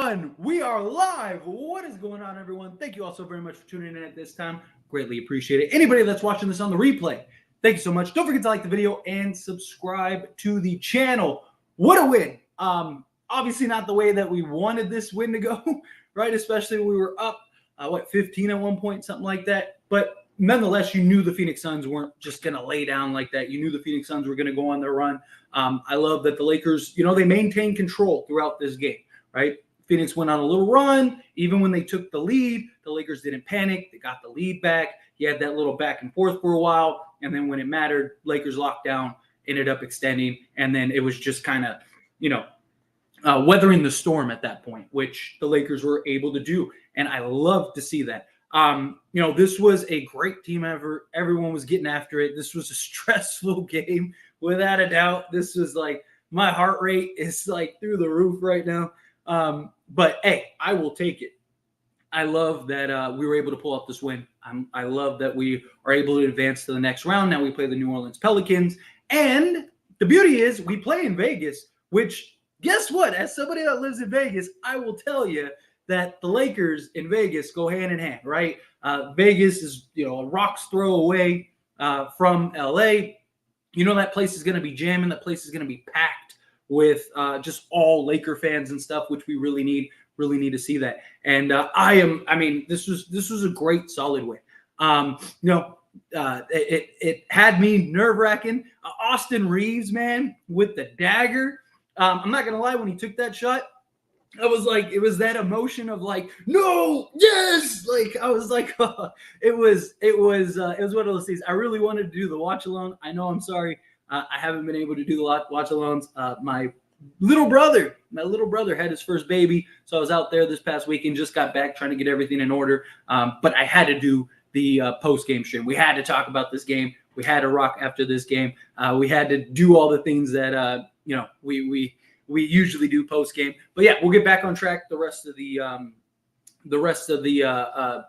1, we are live. What is going on, everyone? Thank you all so very much for tuning in at this time. Greatly appreciate it. Anybody that's watching this on the replay, thank you so much. Don't forget to like the video and subscribe to the channel. What a win. Obviously not the way that we wanted this win to go, right? Especially when we were up, 15 at one point, something like that. But nonetheless, you knew the Phoenix Suns weren't just going to lay down like that. You knew the Phoenix Suns were going to go on their run. I love that the Lakers, they maintained control throughout this game, right? Phoenix went on a little run. Even when they took the lead, the Lakers didn't panic. They got the lead back. You had that little back and forth for a while. And then when it mattered, Lakers locked down, ended up extending. And then it was just kind of, weathering the storm at that point, which the Lakers were able to do. And I love to see that. This was a great team effort. Everyone was getting after it. This was a stressful game, without a doubt. This was like, my heart rate is like through the roof right now. But hey, I will take it. I love that we were able to pull off this win. I love that we are able to advance to the next round. Now we play the New Orleans Pelicans. And the beauty is we play in Vegas, which, guess what? As somebody that lives in Vegas, I will tell you that the Lakers in Vegas go hand in hand, right? Vegas is, a rock's throw away from LA. That place is going to be jamming. That place is going to be packed with just all Laker fans and stuff, which we really need to see that. And this was a great, solid win. It had me nerve-wracking. Austin Reeves, man, with the dagger. I'm not going to lie, when he took that shot, I was like, it was that emotion of like, no, yes. Like, I was like, it was one of those things. I really wanted to do the watch alone. I know, I'm sorry. I haven't been able to do the watch alongs. My little brother had his first baby. So I was out there this past weekend, just got back trying to get everything in order. But I had to do the post-game stream. We had to talk about this game. We had to rock after this game. We had to do all the things that, we usually do post-game. But yeah, we'll get back on track. The rest of the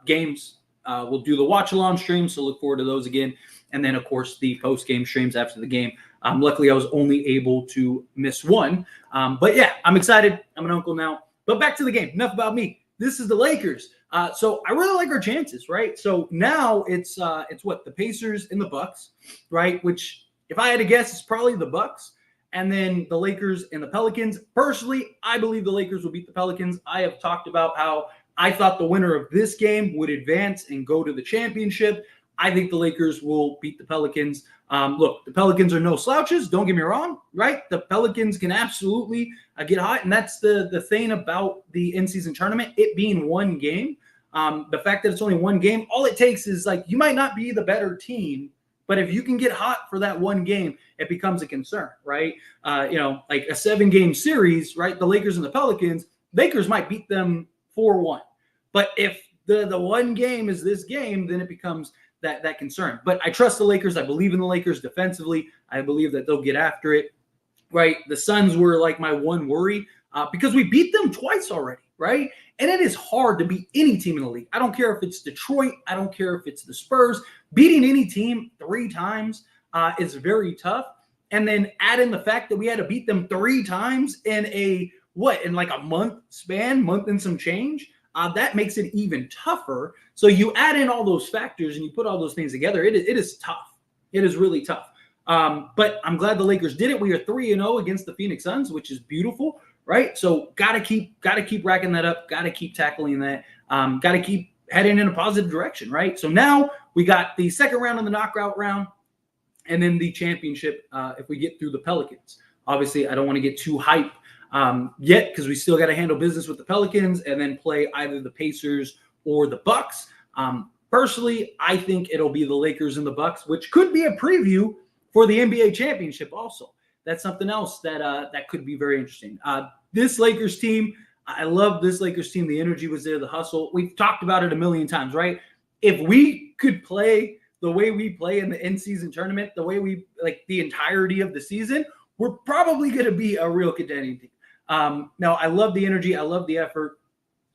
games, we'll do the watch-along streams, so look forward to those again. And then, of course, the post-game streams after the game. Luckily, I was only able to miss one. But yeah, I'm excited. I'm an uncle now. But back to the game. Enough about me. This is the Lakers. So I really like our chances, right? So now it's what? The Pacers and the Bucks, right? Which, if I had to guess, it's probably the Bucks. And then the Lakers and the Pelicans. Personally, I believe the Lakers will beat the Pelicans. I have talked about how I thought the winner of this game would advance and go to the championship. I think the Lakers will beat the Pelicans. Look, the Pelicans are no slouches. Don't get me wrong, right? The Pelicans can absolutely get hot. And that's the thing about the in-season tournament, it being one game. The fact that it's only one game, all it takes is like, you might not be the better team, but if you can get hot for that one game, it becomes a concern, right? Like a 7-game series, right? The Lakers and the Pelicans, Lakers might beat them 4-1. But if the one game is this game, then it becomes that concern. But I trust the Lakers. I believe in the Lakers defensively. I believe that they'll get after it, right? The Suns were like my one worry because we beat them twice already, right? And it is hard to beat any team in the league. I don't care if it's Detroit. I don't care if it's the Spurs. Beating any team 3 times is very tough. And then add in the fact that we had to beat them 3 times in in like a month and some change. That makes it even tougher. So you add in all those factors and you put all those things together. It is tough. It is really tough. But I'm glad the Lakers did it. We are 3-0 against the Phoenix Suns, which is beautiful, right? So gotta keep racking that up. Gotta keep tackling that. Gotta keep heading in a positive direction, right? So now we got the second round of the knockout round, and then the championship if we get through the Pelicans. Obviously, I don't want to get too hyped yet because we still got to handle business with the Pelicans and then play either the Pacers or the Bucks. Personally, I think it'll be the Lakers and the Bucks, which could be a preview for the NBA championship also. That's something else that could be very interesting. This Lakers team, I love this Lakers team. The energy was there, the hustle. We've talked about it a million times, right? If we could play the way we play in the in-season tournament, the way we like the entirety of the season, we're probably going to be a real contending team. Now, I love the energy. I love the effort.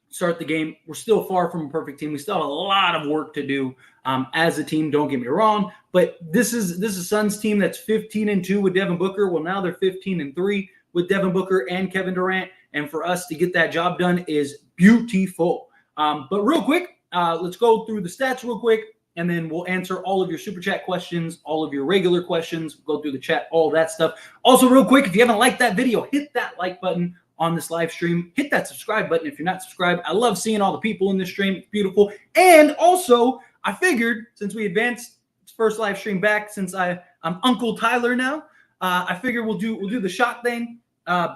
Start the game. We're still far from a perfect team. We still have a lot of work to do as a team. Don't get me wrong. But this is Suns team that's 15-2 with Devin Booker. Well, now they're 15-3 with Devin Booker and Kevin Durant. and for us to get that job done is beautiful. But real quick, let's go through the stats real quick, and then we'll answer all of your super chat questions, all of your regular questions, go through the chat, all that stuff. Also, real quick, if you haven't liked that video, hit that like button on this live stream. Hit that subscribe button if you're not subscribed. I love seeing all the people in this stream. It's beautiful. And also, I figured since we advanced first live stream back, since I'm Uncle Tyler now, I figured we'll do the shot thing.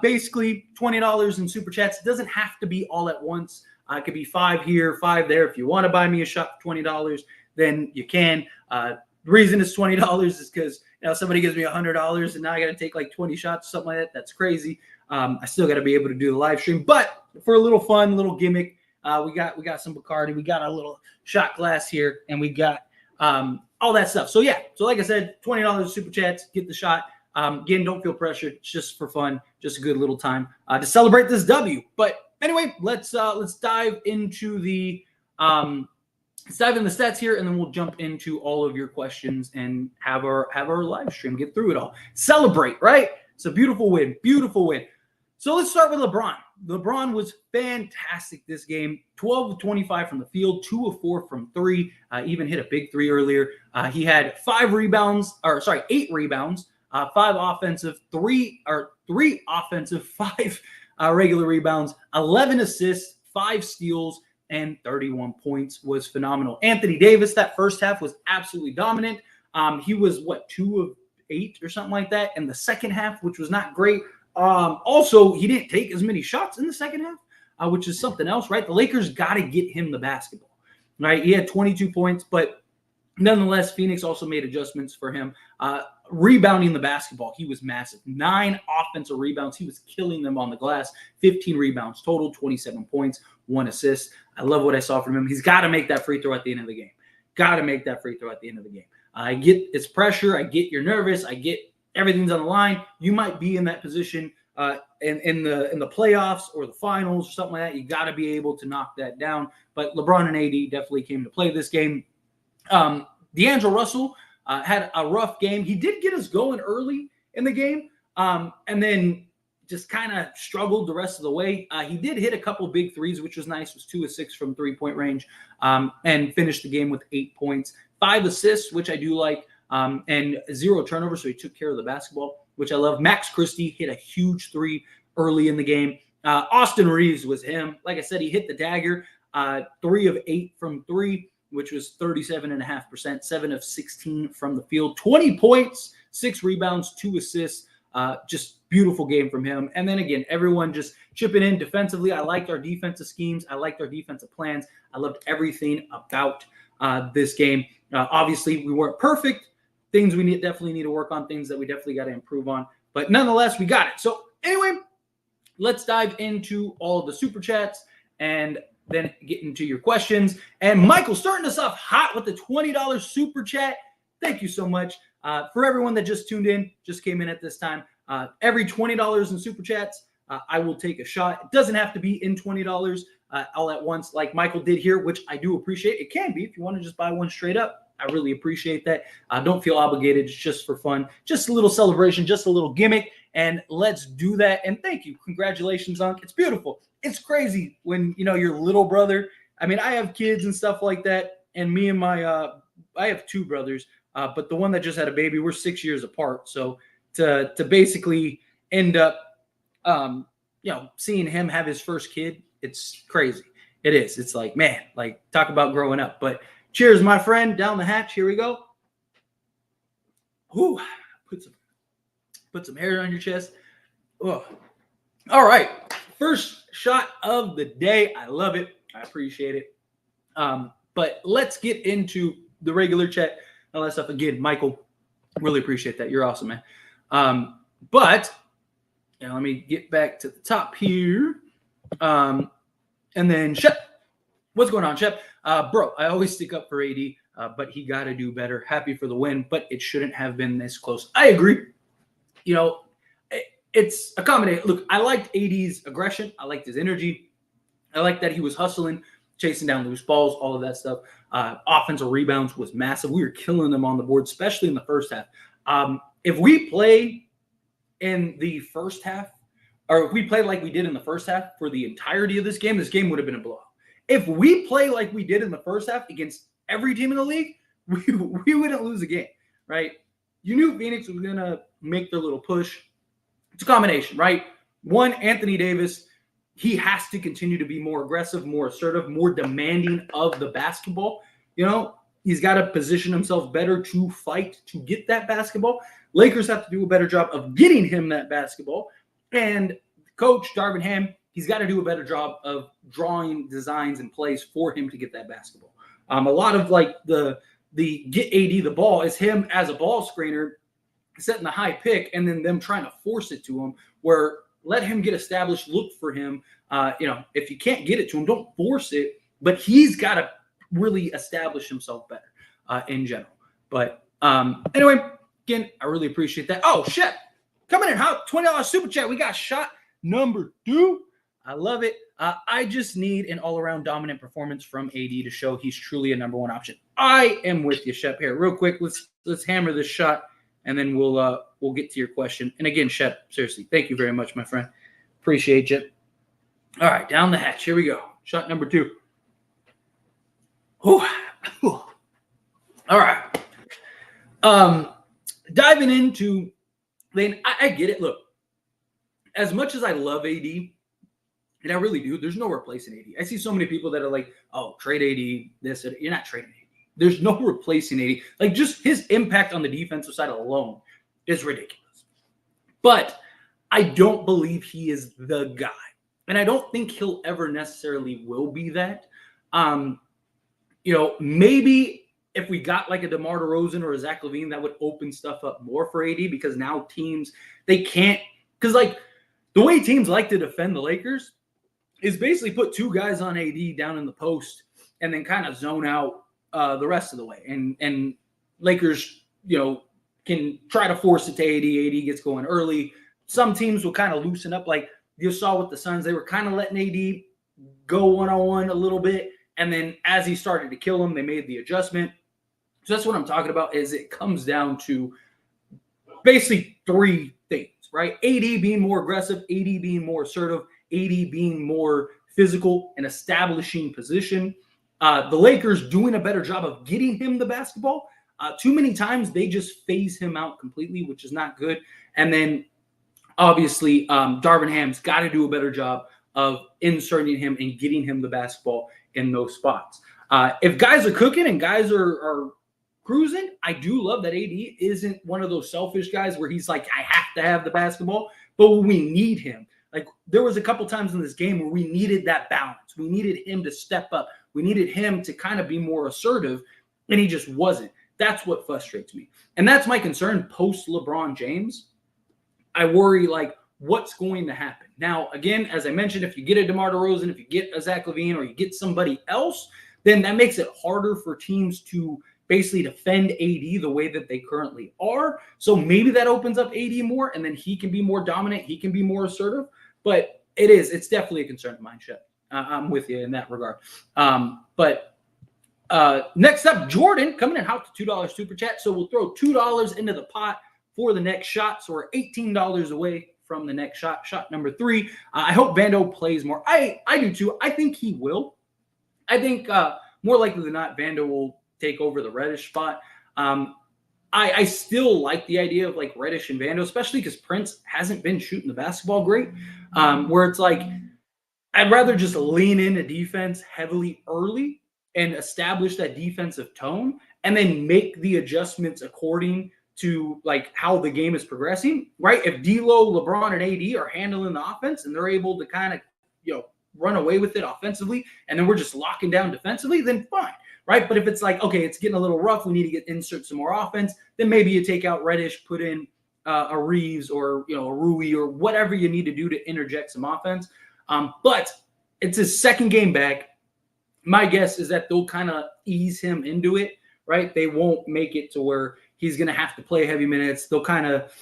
Basically, $20 in super chats. It doesn't have to be all at once. It could be 5 here, 5 there. If you want to buy me a shot for $20, then you can. The reason it's $20 is because somebody gives me $100 and now I got to take like 20 shots, something like that. That's crazy. I still got to be able to do the live stream, but for a little fun, little gimmick, we got some Bacardi, we got a little shot glass here, and we got all that stuff. So yeah, so like I said, $20 super chats, get the shot. Again, don't feel pressured. It's just for fun, just a good little time to celebrate this W. But anyway, let's dive into the stats here, and then we'll jump into all of your questions and have our live stream, get through it all. Celebrate, right? It's a beautiful win, beautiful win. So let's start with LeBron. LeBron was fantastic this game. 12 of 25 from the field, 2 of 4 from 3. Even hit a big 3 earlier. He had 8 rebounds, 5 offensive, 3 offensive, 5 regular rebounds, 11 assists, 5 steals, and 31 points. Was phenomenal. Anthony Davis, that first half was absolutely dominant. He was 2 of 8 or something like that in the second half, which was not great. Also, he didn't take as many shots in the second half, which is something else, right? The Lakers got to get him the basketball, right? He had 22 points, but nonetheless, Phoenix also made adjustments for him. Rebounding the basketball, he was massive. 9 offensive rebounds. He was killing them on the glass. 15 rebounds total, 27 points, 1 assist. I love what I saw from him. He's got to make that free throw at the end of the game. Got to make that free throw at the end of the game. I get it's pressure. I get you're nervous. I get everything's on the line. You might be in that position in the playoffs or the finals or something like that. You got to be able to knock that down. But LeBron and AD definitely came to play this game. D'Angelo Russell had a rough game. He did get us going early in the game, and then just kind of struggled the rest of the way. He did hit a couple big threes, which was nice. It was 2 of 6 from 3-point range, and finished the game with 8 points, 5 assists, which I do like, and 0 turnovers. So he took care of the basketball, which I love. Max Christie hit a huge 3 early in the game. Austin Reeves was him. Like I said, he hit the dagger, 3 of 8 from 3, which was 37.5%, 7 of 16 from the field, 20 points, 6 rebounds, 2 assists. Just beautiful game from him. And then again, everyone just chipping in defensively. I liked our defensive schemes. I liked our defensive plans. I loved everything about this game. Obviously, we weren't perfect. Things we definitely need to work on, things that we definitely got to improve on. But nonetheless, we got it. So anyway, let's dive into all of the super chats and then get into your questions. And Michael starting us off hot with the $20 super chat. Thank you so much. For everyone that just tuned in, just came in at this time, every $20 in super chats, I will take a shot. It doesn't have to be in $20 all at once like Michael did here, which I do appreciate. It can be if you want to just buy one straight up. I really appreciate that. Don't feel obligated. It's just for fun. Just a little celebration, just a little gimmick, and let's do that. And thank you. Congratulations, Unc. It's beautiful. It's crazy when, your little brother. I mean, I have kids and stuff like that, and me and my I have 2 brothers, but the one that just had a baby, we're 6 years apart. So to basically end up, seeing him have his first kid, it's crazy. It is. It's like, man, like talk about growing up. But cheers, my friend. Down the hatch. Here we go. Whew. Put some hair on your chest. Oh. All right. First shot of the day. I love it. I appreciate it. But let's get into the regular chat. All that stuff. Again, Michael, really appreciate that. You're awesome, man. But let me get back to the top here. And then Shep. What's going on, Shep? Bro, I always stick up for AD, but he got to do better. Happy for the win, but it shouldn't have been this close. I agree. It's accommodating. Look, I liked AD's aggression. I liked his energy. I liked that he was hustling, chasing down loose balls, all of that stuff. Offensive rebounds was massive. We were killing them on the board, especially in the first half. If we play in the first half or if we played like we did in the first half for the entirety of this game would have been a blowout. If we play like we did in the first half against every team in the league, we wouldn't lose a game, right? You knew Phoenix was going to make their little push. It's a combination, right? One, Anthony Davis, he has to continue to be more aggressive, more assertive, more demanding of the basketball. You know, he's got to position himself better to fight to get that basketball. Lakers have to do a better job of getting him that basketball. And coach Darvin Ham, he's got to do a better job of drawing designs and plays for him to get that basketball. A lot of like the get AD the ball is him as a ball screener setting the high pick and then them trying to force it to him, where let him get established, look for him. If you can't get it to him, don't force it, but he's got to really establish himself better in general. But anyway, again, I really appreciate that. Oh, shit. Coming in hot, $20 super chat. We got shot number 2. I love it. I just need an all-around dominant performance from AD to show he's truly a number 1 option. I am with you, Shep. Here, real quick, let's hammer this shot, and then we'll get to your question. And again, Shep, seriously, thank you very much, my friend. Appreciate you. All right, down the hatch. Here we go. Shot number 2. All right. Diving into Lane, I get it. Look, as much as I love AD, and I really do, there's no replacing AD. I see so many people that are like, oh, trade AD, this. You're not trading AD. There's no replacing AD. Like, just his impact on the defensive side alone is ridiculous. But I don't believe he is the guy. And I don't think he'll ever necessarily will be that. Maybe if we got like a DeMar DeRozan or a Zach LaVine, that would open stuff up more for AD, because now teams, they can't, because like the way teams like to defend the Lakers is basically put 2 guys on AD down in the post and then kind of zone out the rest of the way. And Lakers, can try to force it to AD. AD gets going early. Some teams will kind of loosen up. Like you saw with the Suns, they were kind of letting AD go one-on-one a little bit. And then as he started to kill him, they made the adjustment. So that's what I'm talking about, is it comes down to basically 3 things, right? AD being more aggressive, AD being more assertive, AD being more physical and establishing position. The Lakers doing a better job of getting him the basketball. Too many times they just phase him out completely, which is not good. And then obviously Darvin Ham's got to do a better job of inserting him and getting him the basketball in those spots. If guys are cooking and guys are cruising, I do love that AD isn't one of those selfish guys where he's like, I have to have the basketball. But when we need him, like there was a couple times in this game where we needed that balance. We needed him to step up. We needed him to kind of be more assertive, and he just wasn't. That's what frustrates me. And that's my concern post LeBron James. I worry, like, what's going to happen? Now, again, as I mentioned, if you get a DeMar DeRozan, if you get a Zach LaVine, or you get somebody else, then that makes it harder for teams to basically defend AD the way that they currently are. So maybe that opens up AD more, and then he can be more dominant. He can be more assertive. But it's definitely a concern of mine, Shep. I'm with you in that regard. Next up, Jordan coming in hot to $2 super chat. So we'll throw $2 into the pot for the next shot. So we're $18 away from the next shot. Shot number 3. I hope Vando plays more. I do too. I think he will. I think more likely than not, Vando will take over the Reddish spot. I still like the idea of like Reddish and Vando, especially because Prince hasn't been shooting the basketball great. Where it's like, I'd rather just lean into defense heavily early and establish that defensive tone, and then make the adjustments according to like how the game is progressing, right? If D'Lo, LeBron, and AD are handling the offense and they're able to kind of, run away with it offensively, and then we're just locking down defensively, then fine, right? But if it's like, okay, it's getting a little rough, we need to insert some more offense, then maybe you take out Reddish, put in a Reeves or, a Rui or whatever you need to do to interject some offense. But it's his second game back. My guess is that they'll kind of ease him into it, right? They won't make it to where he's going to have to play heavy minutes. They'll kind of,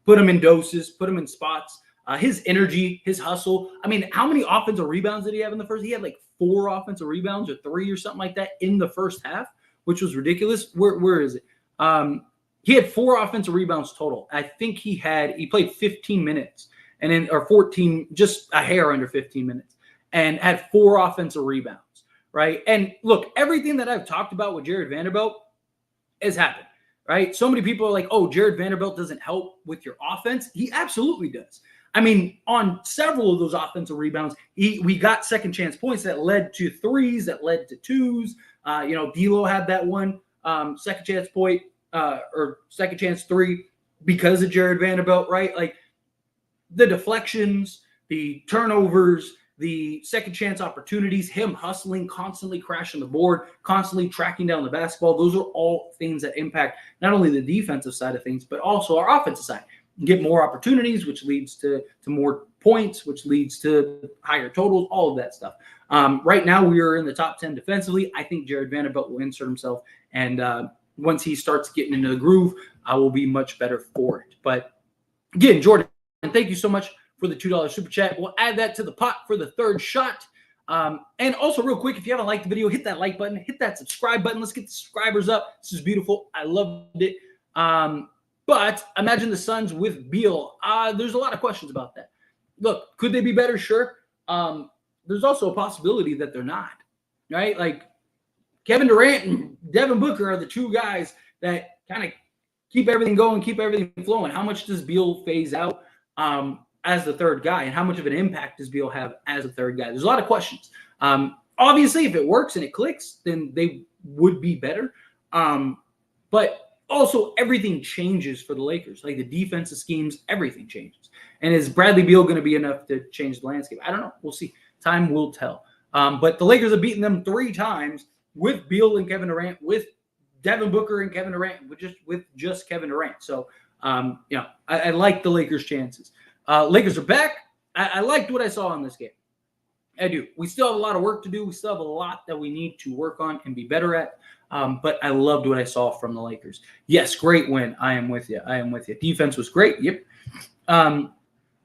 put him in doses, put him in spots. His energy, his hustle. I mean, how many offensive rebounds did he have in the first? He had like 4 offensive rebounds or 3 or something like that in the first half, which was ridiculous. Where is it? He had 4 offensive rebounds total. I think he played 15 minutes, or 14, just a hair under 15 minutes, and had 4 offensive rebounds, right? And look, everything that I've talked about with Jared Vanderbilt has happened, right? So many people are like, oh, Jared Vanderbilt doesn't help with your offense. He absolutely does. I mean, on several of those offensive rebounds, we got second chance points that led to threes, that led to twos. D'Lo had that one second chance point or second chance three because of Jared Vanderbilt, right? Like the deflections, the turnovers, the second chance opportunities, him hustling, constantly crashing the board, constantly tracking down the basketball. Those are all things that impact not only the defensive side of things, but also our offensive side. Get more opportunities, which leads to more points, which leads to higher totals, all of that stuff. Right now, we are in the top 10 defensively. I think Jared Vanderbilt will insert himself. And once he starts getting into the groove, I will be much better for it. But again, Jordan, thank you so much for the $2 super chat. We'll add that to the pot for the third shot. And also, real quick, if you haven't liked the video, hit that like button, hit that subscribe button. Let's get the subscribers up. This is beautiful. I loved it. But imagine the Suns with Beal. There's a lot of questions about that. Look, could they be better? Sure. There's also a possibility that they're not, right? Like Kevin Durant and Devin Booker are the two guys that kind of keep everything going, keep everything flowing. How much does Beal phase out as the third guy, and how much of an impact does Beal have as a third guy? There's a lot of questions. Obviously, if it works and it clicks, then they would be better. But also, everything changes for the Lakers. Like the defensive schemes, everything changes. And is Bradley Beal going to be enough to change the landscape? I don't know. We'll see. Time will tell. But the Lakers have beaten them 3 times with Beal and Kevin Durant, with Devin Booker and Kevin Durant, with just Kevin Durant. So, I like the Lakers' chances. Lakers are back. I liked what I saw in this game. I do. We still have a lot of work to do. We still have a lot that we need to work on and be better at. But I loved what I saw from the Lakers. Yes, great win. I am with you. Defense was great. Yep.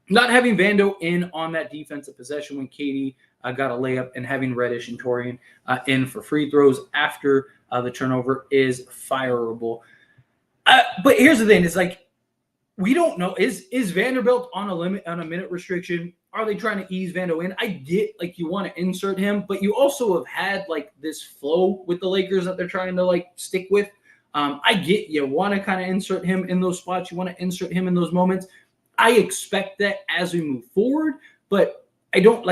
Not having Vando in on that defensive possession when Katie got a layup, and having Reddish and Torian in for free throws after the turnover is fireable. But here's the thing. It's like, we don't know. Is Vanderbilt on a minute restriction? Are they trying to ease Vando in? I get, like, you want to insert him, but you also have had, like, this flow with the Lakers that they're trying to, like, stick with. I get you want to kind of insert him in those spots. You want to insert him in those moments. I expect that as we move forward, but I don't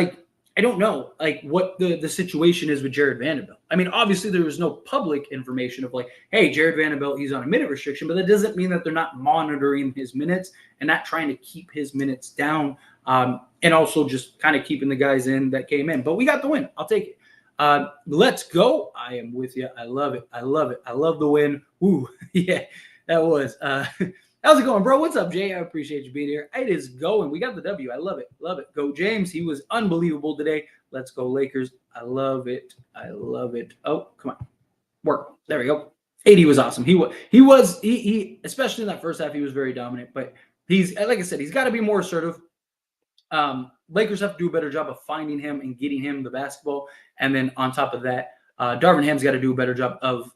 know, like, what the situation is with Jared Vanderbilt. I mean, obviously there was no public information of like, hey, Jared Vanderbilt, he's on a minute restriction, but that doesn't mean that they're not monitoring his minutes and not trying to keep his minutes down, and also just kind of keeping the guys in that came in. But we got the win. I'll take it. Let's go. I am with you. I love it. I love the win. Ooh, yeah, that was. How's it going, bro? What's up, Jay? I appreciate you being here. It is going. We got the W. I love it. Go, James. He was unbelievable today. Let's go, Lakers. I love it. Oh, come on. Work. There we go. 80 was awesome. He especially in that first half, he was very dominant. But he's, like I said, he's got to be more assertive. Lakers have to do a better job of finding him and getting him the basketball. And then on top of that, Darvin Ham's got to do a better job of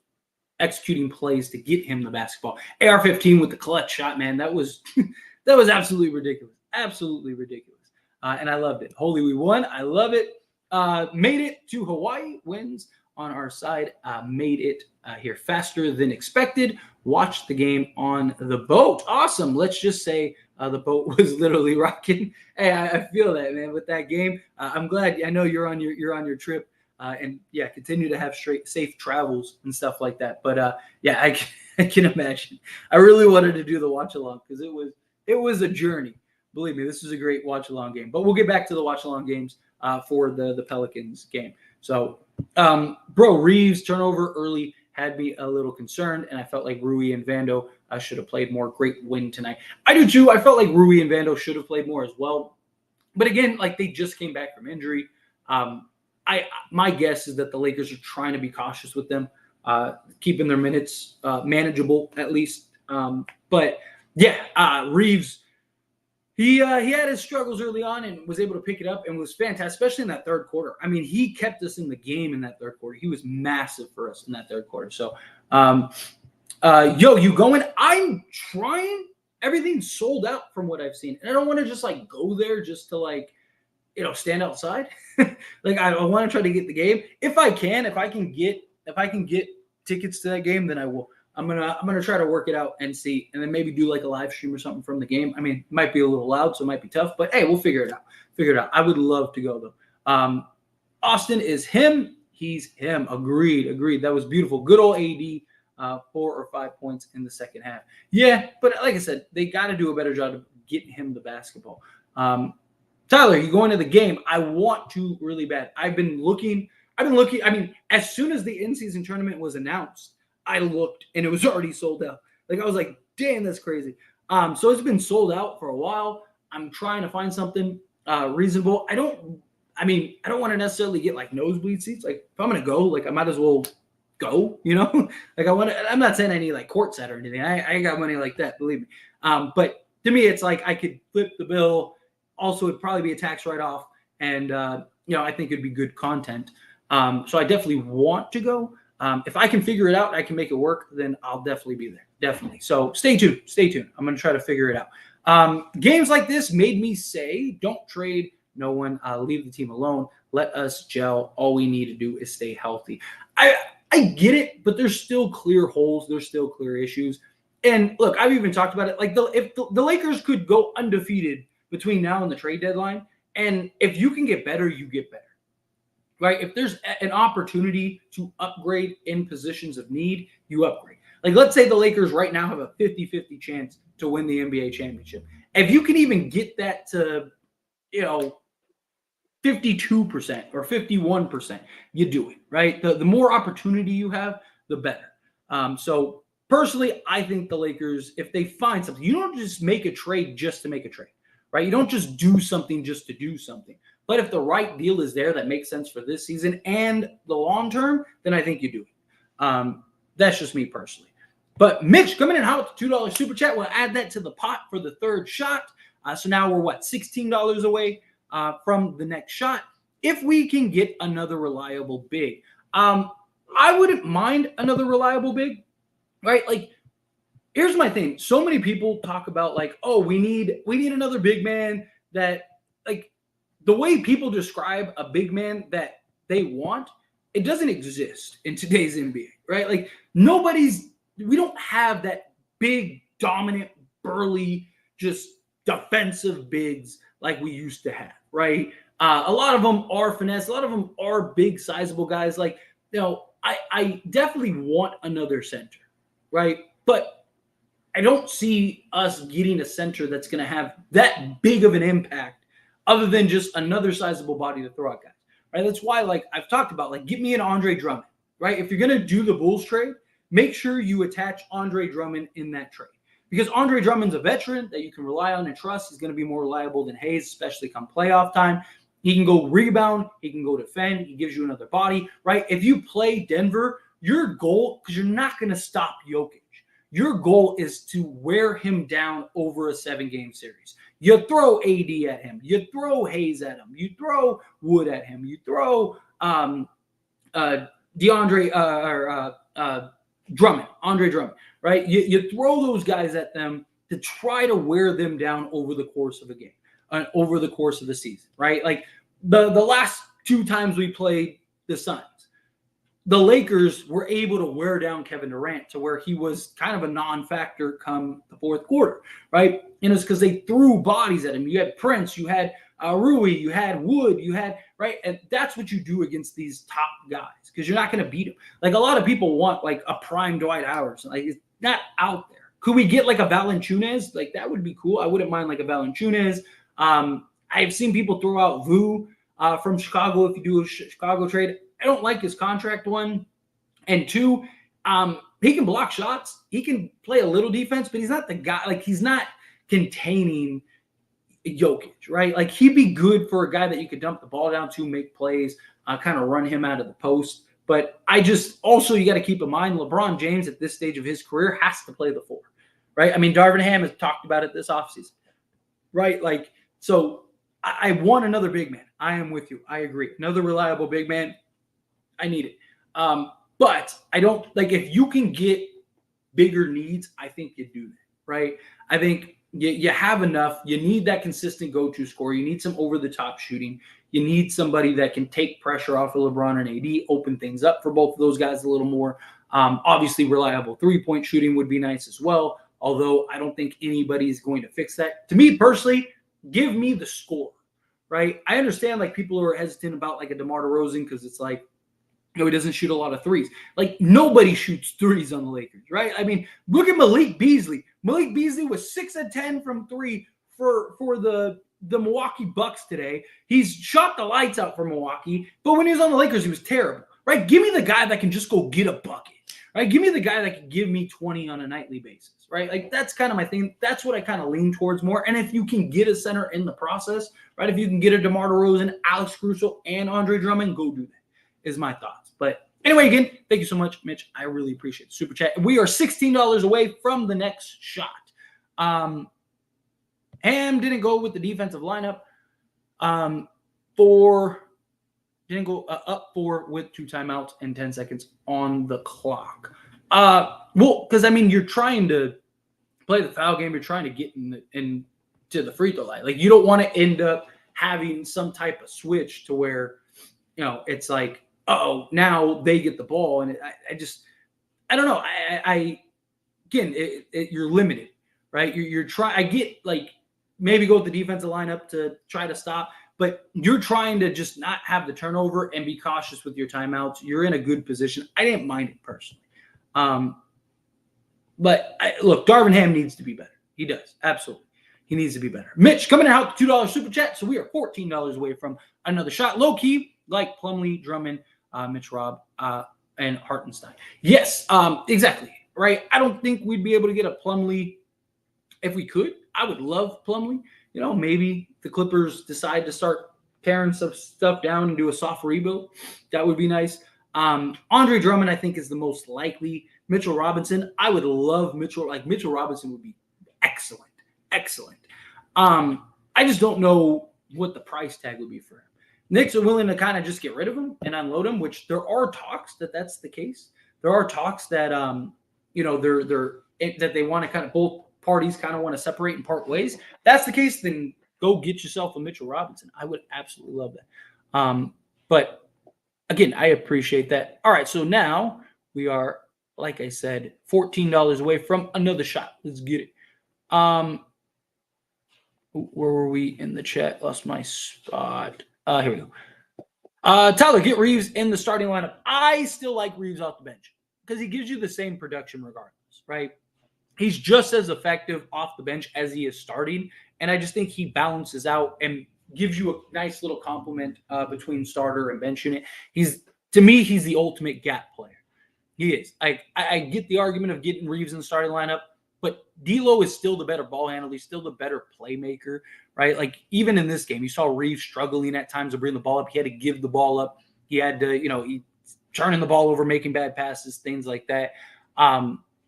executing plays to get him the basketball. AR-15 with the clutch shot, man. That was absolutely ridiculous. Absolutely ridiculous. And I loved it. Holy, we won. I love it. Made it to Hawaii. Wins on our side. Made it here faster than expected. Watched the game on the boat. Awesome. Let's just say the boat was literally rocking. Hey, I feel that, man, with that game. I'm glad. I know you're on your trip. And yeah, continue to have safe travels and stuff like that. But yeah, I can imagine. I really wanted to do the watch along because it was a journey. Believe me, this is a great watch along game. But we'll get back to the watch along games for the Pelicans game. So, bro, Reeves turnover early had me a little concerned, and I felt like Rui and Vando should have played more. Great win tonight. I do too. I felt like Rui and Vando should have played more as well. But again, like, they just came back from injury. My guess is that the Lakers are trying to be cautious with them, keeping their minutes manageable at least. But yeah, Reeves, he had his struggles early on and was able to pick it up and was fantastic, especially in that third quarter. I mean, he kept us in the game in that third quarter. He was massive for us in that third quarter. So, yo, you going? I'm trying everything's sold out from what I've seen. And I don't want to just like go there just to like, stand outside. Like I want to try to get the game. If I can get tickets to that game, then I will. I'm gonna try to work it out and see, and then maybe do like a live stream or something from the game. I mean, it might be a little loud, so it might be tough, but hey, we'll figure it out. I would love to go though. Austin is him. He's him. Agreed. That was beautiful. Good old AD, 4 or 5 points in the second half. Yeah, but like I said, they got to do a better job of getting him the basketball. Tyler, you going to the game? I want to really bad. I've been looking. I mean, as soon as the in-season tournament was announced, I looked and it was already sold out. Like I was like, damn, that's crazy. So it's been sold out for a while. I'm trying to find something reasonable. I don't want to necessarily get like nosebleed seats. Like if I'm gonna go, like I might as well go. Like I'm not saying I need like court set or anything. I ain't got money like that, believe me. But to me, it's like I could flip the bill. Also, it'd probably be a tax write-off, and I think it'd be good content. So I definitely want to go. If I can figure it out, I can make it work, then I'll definitely be there. Definitely. So stay tuned. I'm going to try to figure it out. Games like this made me say, don't trade no one. Leave the team alone. Let us gel. All we need to do is stay healthy. I get it, but there's still clear holes. There's still clear issues. And look, I've even talked about it. Like if the Lakers could go undefeated between now and the trade deadline, and if you can get better, you get better. Right? If there's an opportunity to upgrade in positions of need, you upgrade. Like, let's say the Lakers right now have a 50-50 chance to win the NBA championship. If you can even get that to, 52% or 51%, you do it, right? The more opportunity you have, the better. So personally, I think the Lakers, if they find something, you don't just make a trade just to make a trade, right? You don't just do something just to do something. But if the right deal is there that makes sense for this season and the long term, then I think you do it. That's just me personally. But Mitch coming in hot with the $2 super chat. We'll add that to the pot for the third shot. So now we're $16 away from the next shot. If we can get another reliable big, I wouldn't mind another reliable big, right? Like, here's my thing. So many people talk about like, oh, we need another big man that like. The way people describe a big man that they want, it doesn't exist in today's NBA, right? Like we don't have that big, dominant, burly, just defensive bigs like we used to have, right? A lot of them are finesse. A lot of them are big, sizable guys. Like, I definitely want another center, right? But I don't see us getting a center that's going to have that big of an impact other than just another sizable body to throw at guys, right? That's why, like I've talked about, like get me an Andre Drummond, right? If you're going to do the Bulls trade, make sure you attach Andre Drummond in that trade because Andre Drummond's a veteran that you can rely on and trust. He's going to be more reliable than Hayes, especially come playoff time. He can go rebound. He can go defend. He gives you another body, right? If you play Denver, your goal, because you're not going to stop Jokic, your goal is to wear him down over a 7-game series. You throw AD at him. You throw Hayes at him. You throw Wood at him. You throw Drummond, Andre Drummond, right? You throw those guys at them to try to wear them down over the course of a game, over the course of the season, right? Like the last 2 times we played the Suns, the Lakers were able to wear down Kevin Durant to where he was kind of a non-factor come the fourth quarter, right? And it's because they threw bodies at him. You had Prince, you had Rui, you had Wood, you had, right? And that's what you do against these top guys because you're not going to beat them. Like a lot of people want like a prime Dwight Howard. Like it's not out there. Could we get like a Valanciunas? Like that would be cool. I wouldn't mind like a Valanciunas. I've seen people throw out Vu from Chicago if you do a Chicago trade. I don't like his contract, 1. And 2, he can block shots. He can play a little defense, but he's not the guy. Like, he's not containing Jokic, right? Like, he'd be good for a guy that you could dump the ball down to, make plays, kind of run him out of the post. But you got to keep in mind, LeBron James at this stage of his career has to play the 4, right? I mean, Darvin Ham has talked about it this offseason, right? Like, so I want another big man. I am with you. I agree. Another reliable big man. I need it. But I don't like if you can get bigger needs, I think you do that, right? I think you have enough. You need that consistent go-to scorer. You need some over-the-top shooting. You need somebody that can take pressure off of LeBron and AD, open things up for both of those guys a little more. Obviously, reliable three-point shooting would be nice as well, although I don't think anybody is going to fix that. To me personally, give me the score, right? I understand like people are hesitant about like a DeMar DeRozan because it's like, he doesn't shoot a lot of threes. Like nobody shoots threes on the Lakers, right? I mean, look at Malik Beasley. Malik Beasley was 6 of 10 from 3 for the Milwaukee Bucks today. He's shot the lights out for Milwaukee, but when he was on the Lakers, he was terrible, right? Give me the guy that can just go get a bucket, right? Give me the guy that can give me 20 on a nightly basis, right? Like that's kind of my thing. That's what I kind of lean towards more. And if you can get a center in the process, right? If you can get a DeMar DeRozan, Alex Caruso, and Andre Drummond, go do that. Is my thoughts. But anyway, again, thank you so much, Mitch. I really appreciate the super chat. We are $16 away from the next shot. Ham didn't go with the defensive lineup. Didn't go up 4 with 2 timeouts and 10 seconds on the clock. Well, because I mean, you're trying to play the foul game. You're trying to get into the free throw line. Like you don't want to end up having some type of switch to where it's like, oh, now they get the ball. And I don't know. Again, you're limited, right? You're trying, I get like maybe go with the defensive lineup to try to stop, but you're trying to just not have the turnover and be cautious with your timeouts. You're in a good position. I didn't mind it personally. But look, Darvin Ham needs to be better. He does. Absolutely. He needs to be better. Mitch coming out with $2 super chat. So we are $14 away from another shot. Low key, like Plumlee, Drummond, Mitch Robb, and Hartenstein. Yes, exactly. Right. I don't think we'd be able to get a Plumlee if we could. I would love Plumlee. Maybe the Clippers decide to start tearing some stuff down and do a soft rebuild. That would be nice. Andre Drummond, I think, is the most likely. Mitchell Robinson, I would love Mitchell. Like Mitchell Robinson would be excellent. Excellent. I just don't know what the price tag would be for him. Knicks are willing to kind of just get rid of him and unload him, which there are talks that that's the case. There are talks that that they want to kind of both parties kind of want to separate and part ways. If that's the case, then go get yourself a Mitchell Robinson. I would absolutely love that. But again, I appreciate that. All right, so now we are, like I said, $14 away from another shot. Let's get it. Where were we in the chat? Lost my spot. Here we go. Tyler, get Reeves in the starting lineup. I still like Reeves off the bench because he gives you the same production regardless, right? He's just as effective off the bench as he is starting, and I just think he balances out and gives you a nice little complement between starter and bench unit. To me, he's the ultimate gap player. He is. I get the argument of getting Reeves in the starting lineup, but D'Lo is still the better ball handler. He's still the better playmaker, right? Like even in this game, you saw Reeves struggling at times to bring the ball up. He had to give the ball up. He had to, he turning the ball over, making bad passes, things like that.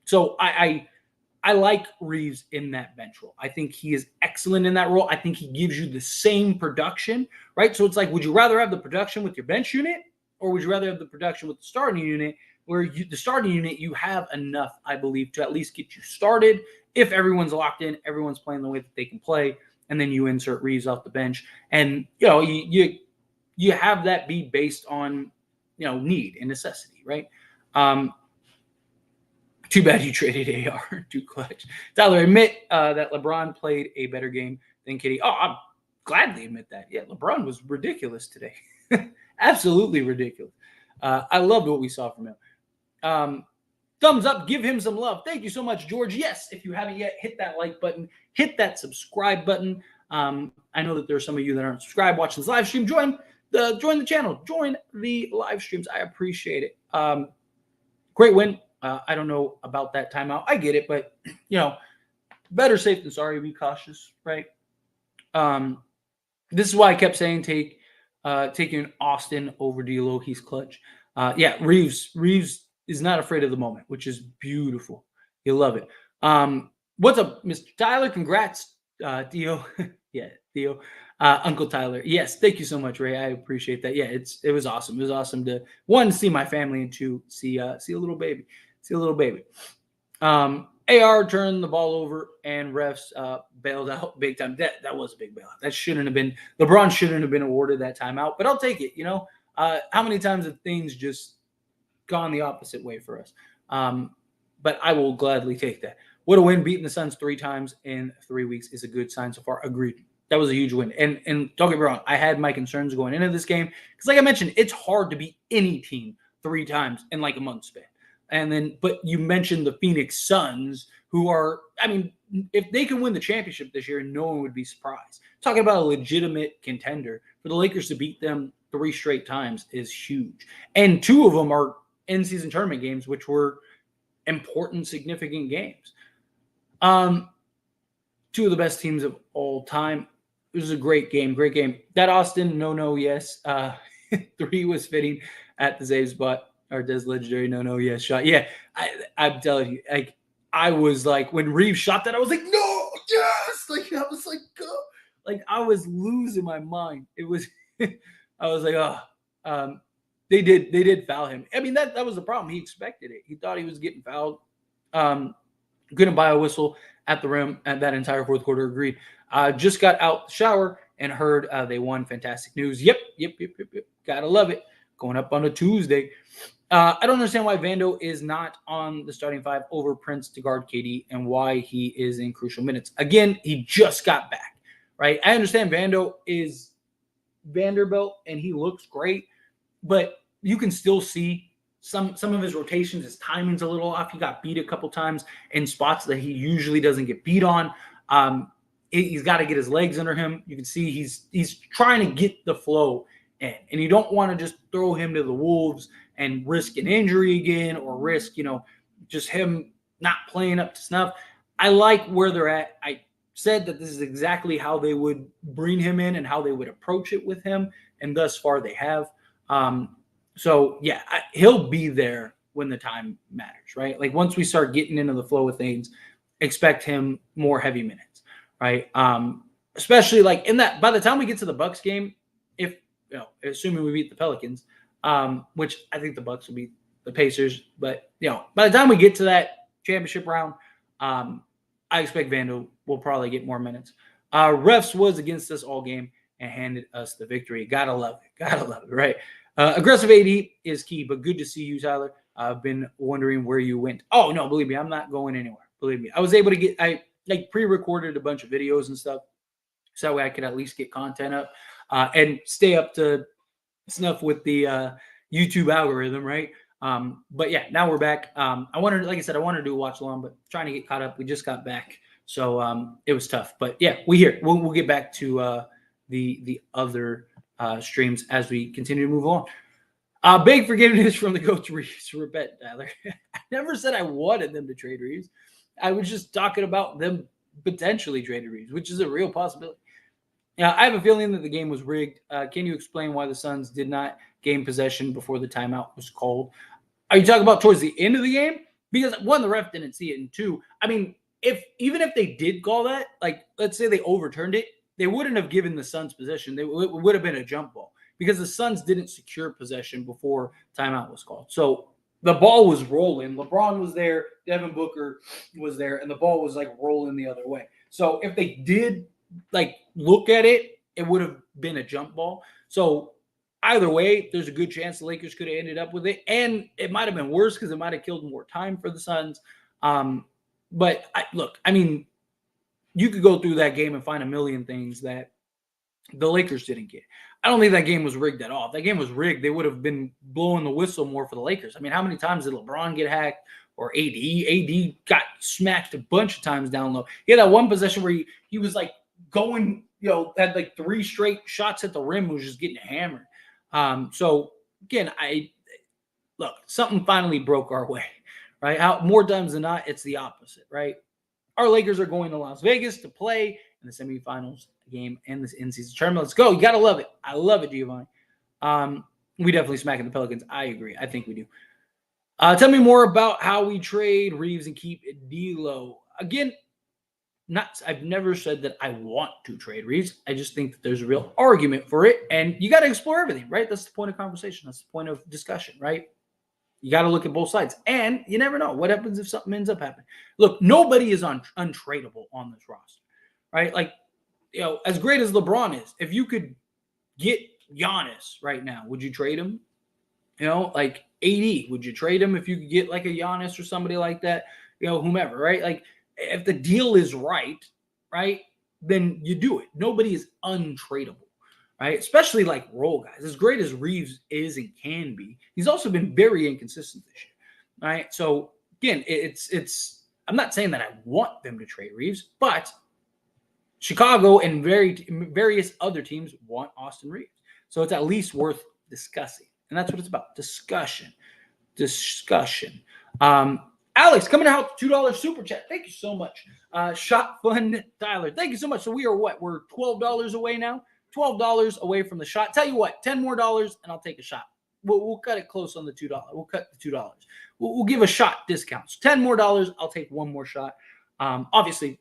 So I like Reeves in that bench role. I think he is excellent in that role. I think he gives you the same production, right? So it's like, would you rather have the production with your bench unit, or would you rather have the production with the starting unit? Where the starting unit, you have enough, I believe, to at least get you started. If everyone's locked in, everyone's playing the way that they can play, and then you insert Reeves off the bench, and you have that be based on need and necessity, right? Too bad you traded AR. Too clutch. Tyler, admit that LeBron played a better game than KD. Oh, I'm gladly admit that. Yeah, LeBron was ridiculous today. Absolutely ridiculous. I loved what we saw from him. Thumbs up, give him some love. Thank you so much, George. Yes, if you haven't yet, hit that like button, hit that subscribe button. I know that there are some of you that aren't subscribed watching this live stream. Join the channel, join the live streams. I appreciate it. Great win. I don't know about that timeout. I get it, but better safe than sorry. Be cautious, right? This is why I kept saying taking Austin over D'Lo. He's clutch. Reeves is not afraid of the moment, which is beautiful. You'll love it. What's up, Mr. Tyler? Congrats, Theo. Yeah, Theo. Uncle Tyler. Yes, thank you so much, Ray. I appreciate that. Yeah, it was awesome. It was awesome to, one, see my family, and two, see a little baby. See a little baby. AR turned the ball over and refs bailed out big time. That was a big bailout. That shouldn't have been. LeBron shouldn't have been awarded that timeout, but I'll take it. How many times have things just gone the opposite way for us? But I will gladly take that. What a win. Beating the Suns 3 times in 3 weeks is a good sign so far. Agreed. That was a huge win. And don't get me wrong, I had my concerns going into this game because, like I mentioned, it's hard to beat any team 3 times in like a month span. But you mentioned the Phoenix Suns, who are, I mean, if they can win the championship this year, no one would be surprised. Talking about a legitimate contender, for the Lakers to beat them 3 straight times is huge. And 2 of them are in-season tournament games, which were important, significant games. 2 of the best teams of all time. It was a great game. That Austin, no, yes. 3 was fitting at the same spot. Or Des legendary no, yes shot. Yeah, I'm telling you, like I was like when Reeves shot that, I was like, no, yes, like I was like, go, like I was losing my mind. It was, I was like, they did foul him. I mean that was the problem. He expected it. He thought he was getting fouled. Couldn't buy a whistle at the rim at that entire fourth quarter. Agreed. Just got out the shower and heard they won. Fantastic news. Yep. Gotta love it. Going up on a Tuesday. I don't understand why Vando is not on the starting 5 over Prince to guard KD and why he is in crucial minutes. Again, he just got back, right? I understand Vando is Vanderbilt and he looks great, but you can still see some of his rotations, his timing's a little off. He got beat a couple times in spots that he usually doesn't get beat on. He's got to get his legs under him. You can see he's trying to get the flow in, and you don't want to just throw him to the wolves and risk an injury again or risk, just him not playing up to snuff. I like where they're at. I said that this is exactly how they would bring him in and how they would approach it with him, and thus far they have. He'll be there when the time matters, right? Like once we start getting into the flow of things, expect him more heavy minutes, right? Especially like in that, by the time we get to the Bucks game, if assuming we beat the Pelicans, which I think the Bucks will beat the Pacers, but by the time we get to that championship round, I expect Vando will probably get more minutes. Refs was against us all game and handed us the victory. Gotta love it, right? Aggressive AD is key, but good to see you, Tyler. I've been wondering where you went. Oh no, believe me, I'm not going anywhere. Believe me, I was able to I pre-recorded a bunch of videos and stuff, so that way I could at least get content up and stay up to snuff with the YouTube algorithm, right? But yeah, now we're back. I wanted to do a watch along, but trying to get caught up. We just got back, so it was tough. But yeah, we'll get back to the other streams as we continue to move on. Big forgiveness from the coach Reeves. Repent, Tyler. I never said I wanted them to trade Reeves. I was just talking about them potentially trading Reeves, which is a real possibility. Now, I have a feeling that the game was rigged. Can you explain why the Suns did not gain possession before the timeout was called? Are you talking about towards the end of the game? Because 1, the ref didn't see it, and 2, I mean, even if they did call that, like let's say they overturned it, they wouldn't have given the Suns possession. It would have been a jump ball because the Suns didn't secure possession before timeout was called. So the ball was rolling. LeBron was there. Devin Booker was there. And the ball was like rolling the other way. So if they did like look at it, it would have been a jump ball. So either way, there's a good chance the Lakers could have ended up with it. And it might have been worse because it might have killed more time for the Suns. But I mean, you could go through that game and find a million things that the Lakers didn't get. I don't think that game was rigged at all. If that game was rigged, they would have been blowing the whistle more for the Lakers. I mean, how many times did LeBron get hacked or AD? AD got smacked a bunch of times down low. He had that one possession where he was like going, had like 3 straight shots at the rim, was just getting hammered. So again, something finally broke our way, right? More times than not, it's the opposite, right? Our Lakers are going to Las Vegas to play in the semifinals game and this in-season tournament. Let's go. You got to love it. I love it, Giovanni. We definitely smacking the Pelicans. I agree. I think we do. Tell me more about how we trade Reeves and keep D'Lo. Again, I've never said that I want to trade Reeves. I just think that there's a real argument for it, and you got to explore everything, right? That's the point of conversation. That's the point of discussion, right? You got to look at both sides. And you never know what happens if something ends up happening. Look, nobody is untradeable on this roster, right? Like, as great as LeBron is, if you could get Giannis right now, would you trade him? Like AD, would you trade him if you could get like a Giannis or somebody like that? Whomever, right? Like, if the deal is right, then you do it. Nobody is untradeable, right? Especially like role guys. As great as Reeves is and can be, he's also been very inconsistent this year, right? So again, it's. I'm not saying that I want them to trade Reeves, but Chicago and various other teams want Austin Reeves. So it's at least worth discussing. And that's what it's about. Discussion. Alex, coming out, $2 super chat. Thank you so much. Shot Fun Tyler. Thank you so much. So we are what? We're $12 away now. $12 away from the shot. Tell you what, $10 more and I'll take a shot. We'll cut it close on the $2. We'll cut the $2. We'll give a shot discounts. $10 more, I'll take one more shot. Obviously,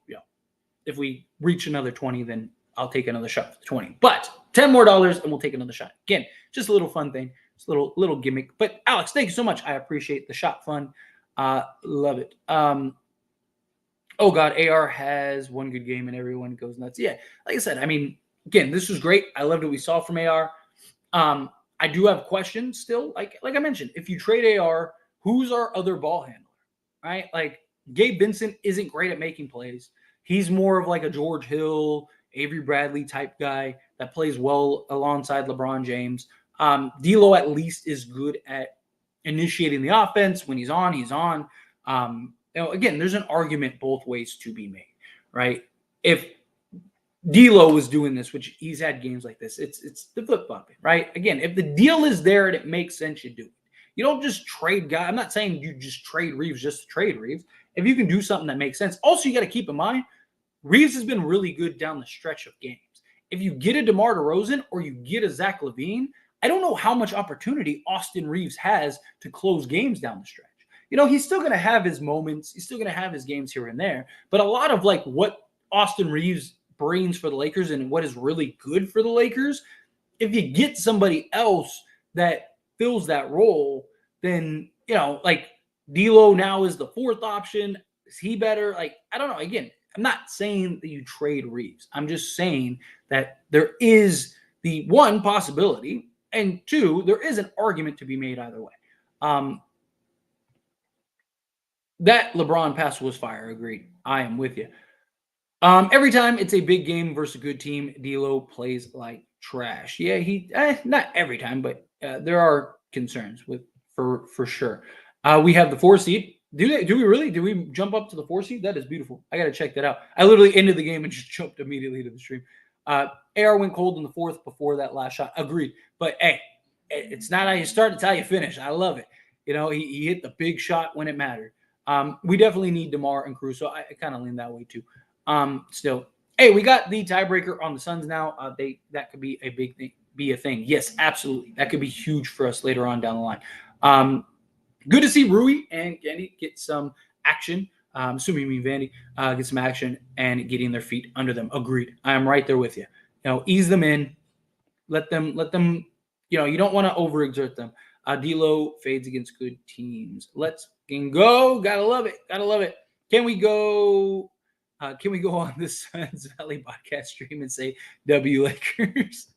if we reach another 20, then I'll take another shot for the 20. But $10 more and we'll take another shot. Again, just a little fun thing. Just a little gimmick. But Alex, thank you so much. I appreciate the shot fun. Love it. Oh God, AR has one good game and everyone goes nuts. Yeah, like I said, I mean, again, this was great. I loved what we saw from AR. I do have questions still. Like I mentioned, if you trade AR, who's our other ball handler? Right? Like Gabe Vincent isn't great at making plays. He's more of like a George Hill, Avery Bradley type guy that plays well alongside LeBron James. D'Lo at least is good at initiating the offense. When he's on, he's on. Again, there's an argument both ways to be made, right? If D'Lo was doing this, which he's had games like this, it's the flip-flopping, right? Again, if the deal is there and it makes sense, you do it. You don't just trade guys. I'm not saying you just trade Reeves just to trade Reeves. If you can do something that makes sense. Also, you got to keep in mind, Reeves has been really good down the stretch of games. If you get a DeMar DeRozan or you get a Zach LaVine, I don't know how much opportunity Austin Reeves has to close games down the stretch. He's still going to have his moments. He's still going to have his games here and there. But a lot of like what Austin Reeves brings for the Lakers and what is really good for the Lakers, if you get somebody else that fills that role, then, like D'Lo now is the fourth option. Is he better? Like, I don't know. Again, I'm not saying that you trade Reeves. I'm just saying that there is the one possibility, and two, there is an argument to be made either way. That LeBron pass was fire. Agreed. I am with you. Every time it's a big game versus a good team, D'Lo plays like trash. Yeah, he not every time, but there are concerns for sure. We have the 4 seed. Do we really? Do we jump up to the 4 seed? That is beautiful. I got to check that out. I literally ended the game and just jumped immediately to the stream. AR went cold in the 4th before that last shot. Agreed. But hey, it's not how you start, it's how you finish. I love it. He hit the big shot when it mattered. We definitely need DeMar and Caruso. I kind of lean that way too. Still, hey, we got the tiebreaker on the Suns now. That could be a big thing, be a thing. Yes, absolutely. That could be huge for us later on down the line. Good to see Rui and Candy get some action. Assuming you mean Vandy, get some action and getting their feet under them. Agreed. I am right there with you. Ease them in. Let them. You don't want to overexert them. D'Lo fades against good teams. Let's go. Gotta love it. Can we go on this Suns Valley podcast stream and say W Lakers?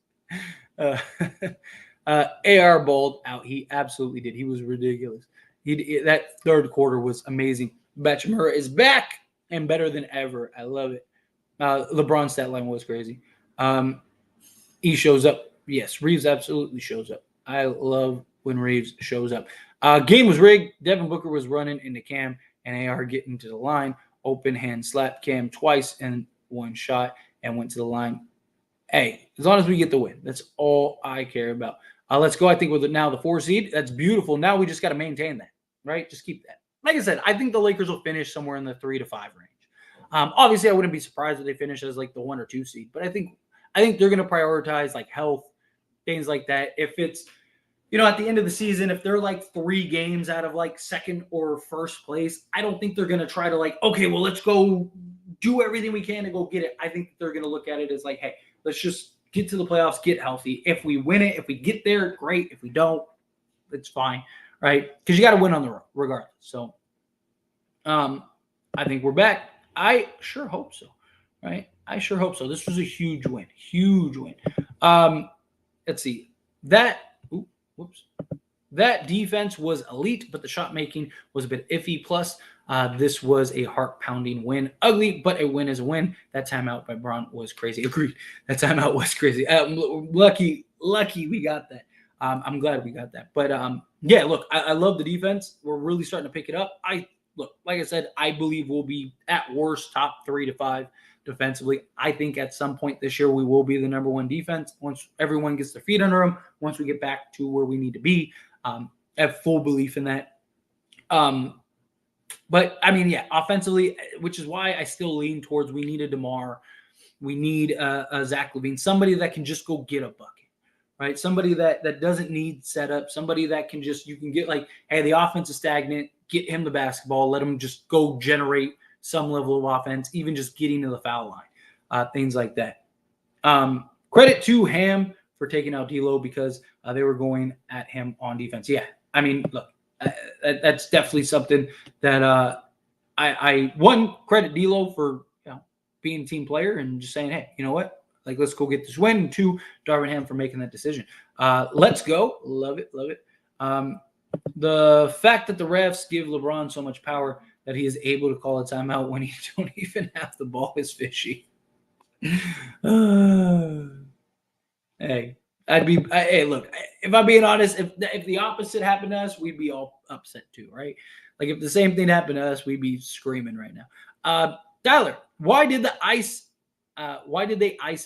AR balled out. He absolutely did. He was ridiculous. That third quarter was amazing. Bachimura is back and better than ever. I love it. LeBron's stat line was crazy. He shows up. Yes, Reeves absolutely shows up. I love when Reeves shows up. Game was rigged. Devin Booker was running into Cam and AR getting to the line. Open hand slapped Cam twice and one shot and went to the line. Hey, as long as we get the win, that's all I care about. Let's go. I think with now the 4 seed, that's beautiful. Now we just got to maintain that, right? Just keep that. Like I said, I think the Lakers will finish somewhere in the 3 to 5 range. Obviously, I wouldn't be surprised if they finish as like the 1 or 2 seed, but I think they're going to prioritize like health, things like that. If it's, at the end of the season, if they're like 3 games out of like 2nd or 1st place, I don't think they're going to try to like, okay, well, let's go do everything we can to go get it. I think they're going to look at it as like, hey, let's just get to the playoffs, get healthy. If we win it, if we get there, great. If we don't, it's fine, right? Because you got to win on the road regardless. So I think we're back. I sure hope so, right? I sure hope so. This was a huge win. Huge win. Let's see. That defense was elite, but the shot making was a bit iffy. Plus, this was a heart-pounding win. Ugly, but a win is a win. That timeout by Braun was crazy. Agreed. That timeout was crazy. Lucky we got that. I'm glad we got that. But yeah, look, I love the defense. We're really starting to pick it up. Like I said, I believe we'll be at worst top 3 to 5 defensively. I think at some point this year we will be the number 1 defense once everyone gets their feet under them. Once we get back to where we need to be, I have full belief in that. But I mean, yeah, offensively, which is why I still lean towards we need a DeMar, we need a Zach LaVine, somebody that can just go get a bucket, right? Somebody that doesn't need setup, somebody that can just, you can get like, hey, the offense is stagnant, get him the basketball, let him just go generate some level of offense, even just getting to the foul line, things like that. Credit to Ham for taking out D'Lo because they were going at him on defense. Yeah, I mean, look, that's definitely something that I one, credit D'Lo for being a team player and just saying, hey, you know what? Like, let's go get this win. And 2, Darvin Ham for making that decision. Let's go. Love it. The fact that the refs give LeBron so much power that he is able to call a timeout when he don't even have the ball is fishy. Hey, look, if I'm being honest, if the opposite happened to us, we'd be all upset too, right? Like if the same thing happened to us, we'd be screaming right now. Tyler, why did they ice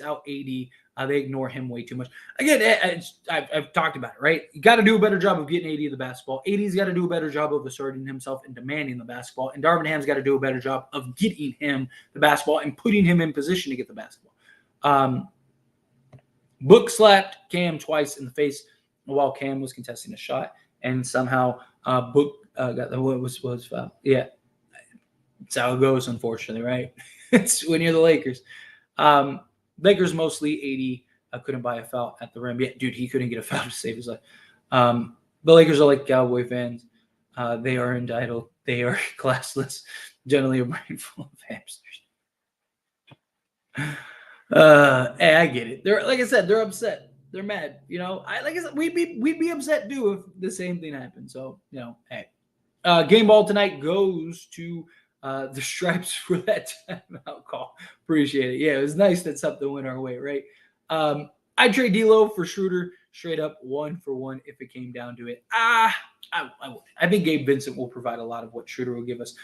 out AD? They ignore him way too much. Again, I've talked about it, right? You got to do a better job of getting AD the basketball. AD's got to do a better job of asserting himself and demanding the basketball. And Darvin Ham's got to do a better job of getting him the basketball and putting him in position to get the basketball. Book slapped Cam twice in the face while Cam was contesting a shot, and somehow Book got the what was foul. Yeah, that's how it goes, unfortunately, right? It's when you're the Lakers. Lakers mostly AD couldn't buy a foul at the rim. Yeah, dude, he couldn't get a foul to save his life. The Lakers are like Cowboy fans. They are entitled. They are classless. Generally, a brain full of hamsters. Hey, I get it. They're like I said, they're upset. They're mad. You know, like I said, we'd be upset too if the same thing happened. So, you know, hey. Game ball tonight goes to the Stripes for that timeout call. Appreciate it. Yeah, it was nice that something went our way, right? I'd trade D'Lo for Schroeder straight up 1-for-1 if it came down to it. I would. I think Gabe Vincent will provide a lot of what Schroeder will give us.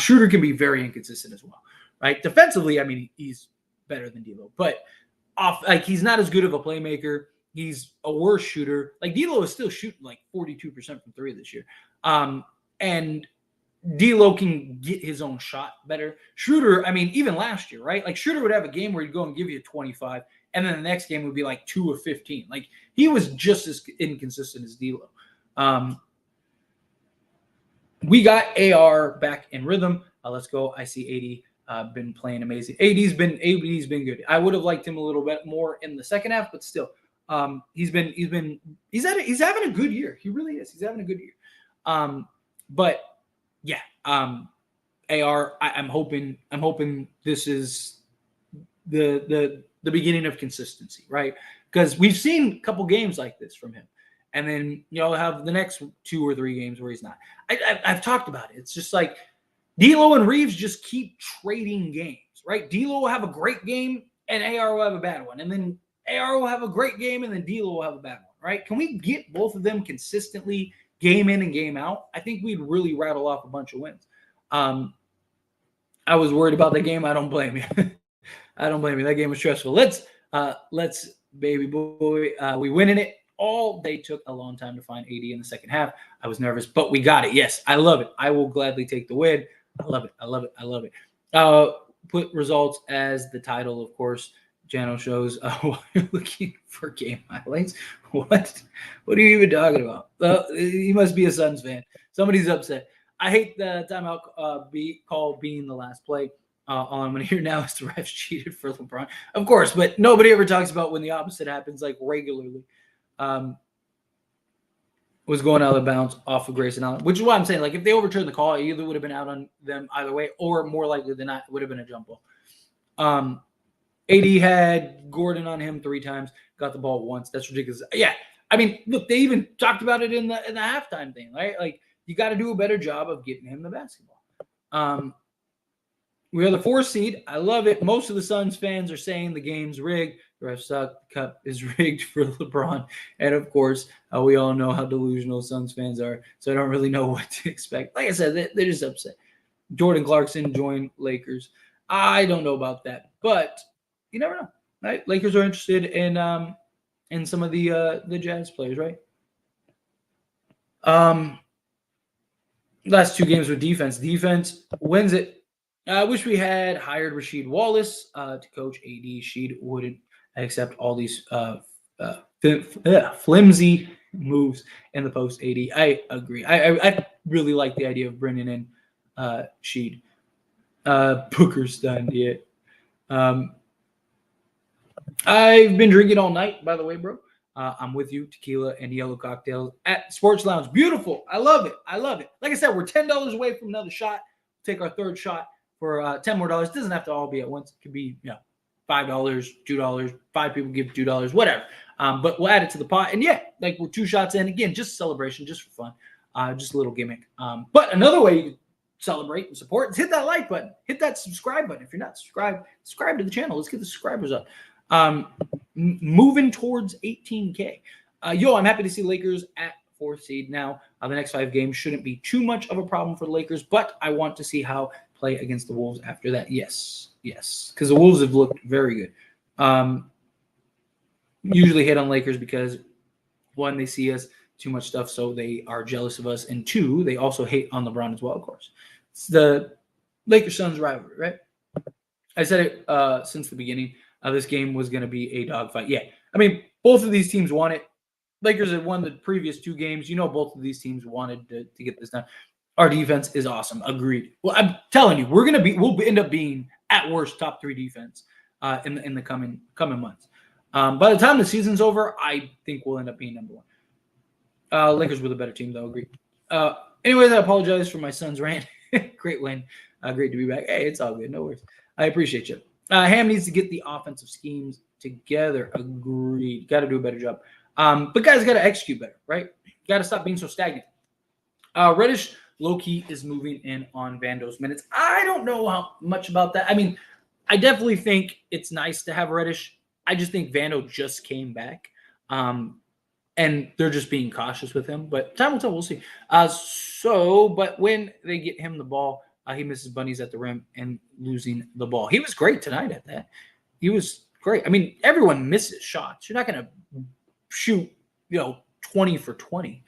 Schroeder can be very inconsistent as well, right? Defensively, I mean, he's better than D'Lo, but he's not as good of a playmaker. He's a worse shooter. Like D'Lo is still shooting like 42% from 3 this year. And D'Lo can get his own shot better. Schroeder, I mean, even last year, right? Like Schroeder would have a game where he'd go and give you 25, and then the next game would be like 2 of 15. Like he was just as inconsistent as D'Lo. We got AR back in rhythm. Let's go. I see AD been playing amazing. AD's been good. I would have liked him a little bit more in the second half, but still, he's having a good year. He really is. He's having a good year. But yeah, AR. I'm hoping this is the beginning of consistency, right? Because we've seen a couple games like this from him, and then have the next 2 or 3 games where he's not. I've talked about it. It's just like D'Lo and Reeves just keep trading games, right? D'Lo will have a great game, and AR will have a bad one, and then AR will have a great game, and then D'Lo will have a bad one, right? Can we get both of them consistently, game in and game out? I think we'd really rattle off a bunch of wins. I was worried about that game. I don't blame you. I don't blame you. That game was stressful. Let's baby boy. We winning it. All they took a long time to find AD in the second half. I was nervous, but we got it. Yes, I love it. I will gladly take the win. I love it. Put results as the title, of course. Channel shows while you're looking for game highlights. What are you even talking about? He must be a Suns fan. Somebody's upset. I hate the timeout call being the last play. All I'm going to hear now is the refs cheated for LeBron. Of course, but nobody ever talks about when the opposite happens like regularly. was going out of bounds off of Grayson Allen, which is why I'm saying, like, if they overturned the call, it either would have been out on them either way, or more likely than not, it would have been a jump ball. AD had Gordon on him 3 times, got the ball once. That's ridiculous. Yeah, I mean, look, they even talked about it in the halftime thing, right? Like, you got to do a better job of getting him the basketball. We are the 4th seed. I love it. Most of the Suns fans are saying the game's rigged. The refs suck. The cup is rigged for LeBron. And, of course, we all know how delusional Suns fans are, so I don't really know what to expect. Like I said, they're just upset. Jordan Clarkson joined Lakers. I don't know about that, but you never know, right? Lakers are interested in some of the Jazz players, right? Last 2 games with defense. Defense wins it. I wish we had hired Rasheed Wallace to coach AD. Sheed wouldn't accept all these flimsy moves in the post AD. I agree. I really like the idea of bringing in Sheed. Booker's done yet. I've been drinking all night, by the way, bro. I'm with you. Tequila and yellow cocktails at Sports Lounge. Beautiful. I love it. I love it. Like I said, we're $10 away from another shot. Take our 3rd shot for $10 more. It doesn't have to all be at once. It could be, $5, $2, 5 people give $2, whatever. But we'll add it to the pot. And yeah, like we're 2 shots in. Again, just a celebration, just for fun. Just a little gimmick. But another way you can celebrate and support is hit that like button. Hit that subscribe button. If you're not subscribed, subscribe to the channel. Let's get the subscribers up. Moving towards 18K. I'm happy to see Lakers at 4th seed now. The next 5 games shouldn't be too much of a problem for the Lakers, but I want to see how play against the Wolves after that. Yes, because the Wolves have looked very good. Usually hit on Lakers because, 1, they see us too much stuff, so they are jealous of us, and 2, they also hate on LeBron as well, of course. It's the Lakers-Suns rivalry, right? I said it since the beginning. This game was going to be a dogfight. Yeah, I mean, both of these teams won it. Lakers had won the previous 2 games. Both of these teams wanted to get this done. Our defense is awesome. Agreed. Well, I'm telling you, we'll end up being at worst top 3 defense in the coming months. By the time the season's over, I think we'll end up being number 1. Lakers were the better team, though. Agreed. Anyways, I apologize for my son's rant. Great win. Great to be back. Hey, it's all good. No worries. I appreciate you. Ham needs to get the offensive schemes together. Agreed. Got to do a better job. But guys got to execute better, right? Got to stop being so stagnant. Reddish low-key is moving in on Vando's minutes. I don't know how much about that. I mean, I definitely think it's nice to have Reddish. I just think Vando just came back. And they're just being cautious with him. But time will tell. We'll see. But when they get him the ball, he misses bunnies at the rim and losing the ball. He was great tonight at that. He was great. I mean, everyone misses shots. You're not going to shoot, 20 for 20.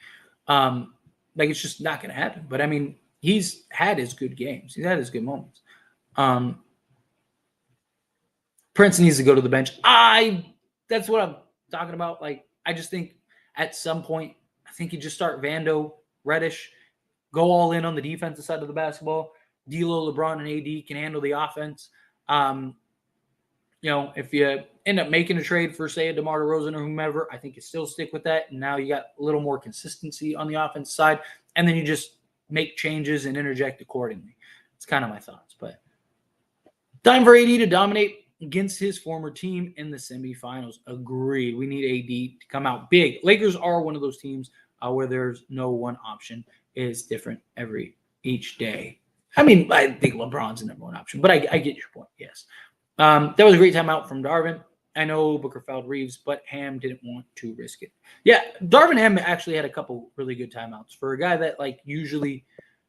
It's just not going to happen. But, I mean, he's had his good games. He's had his good moments. Prince needs to go to the bench. That's what I'm talking about. Like, I just think at some point, I think you just start Vando, Reddish, go all in on the defensive side of the basketball. D'Lo, LeBron, and AD can handle the offense. If you end up making a trade for, say, a DeMar DeRozan or whomever, I think you still stick with that. And now you got a little more consistency on the offense side. And then you just make changes and interject accordingly. It's kind of my thoughts. But time for AD to dominate against his former team in the semifinals. Agreed. We need AD to come out big. Lakers are one of those teams where there's no one option. It's different each day. I mean, I think LeBron's the number 1 option, but I get your point. Yes. That was a great timeout from Darvin. I know Booker fouled Reeves, but Ham didn't want to risk it. Yeah, Darvin Ham actually had a couple really good timeouts. For a guy that usually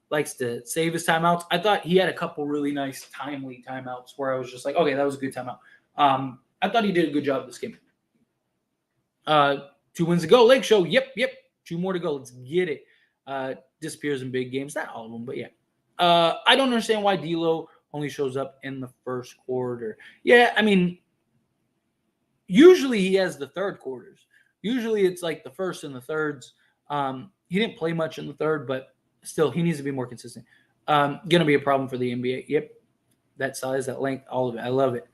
likes to save his timeouts, I thought he had a couple really nice, timely timeouts where I was just like, okay, that was a good timeout. I thought he did a good job this game. 2 wins to go. Lake Show. Yep. 2 more to go. Let's get it. Disappears in big games. Not all of them, but yeah. I don't understand why D'Lo only shows up in the first quarter. Yeah, I mean, usually he has the third quarters. Usually it's like the first and the thirds. He didn't play much in the third, but still, he needs to be more consistent. Going to be a problem for the NBA. Yep. That size, that length, all of it. I love it.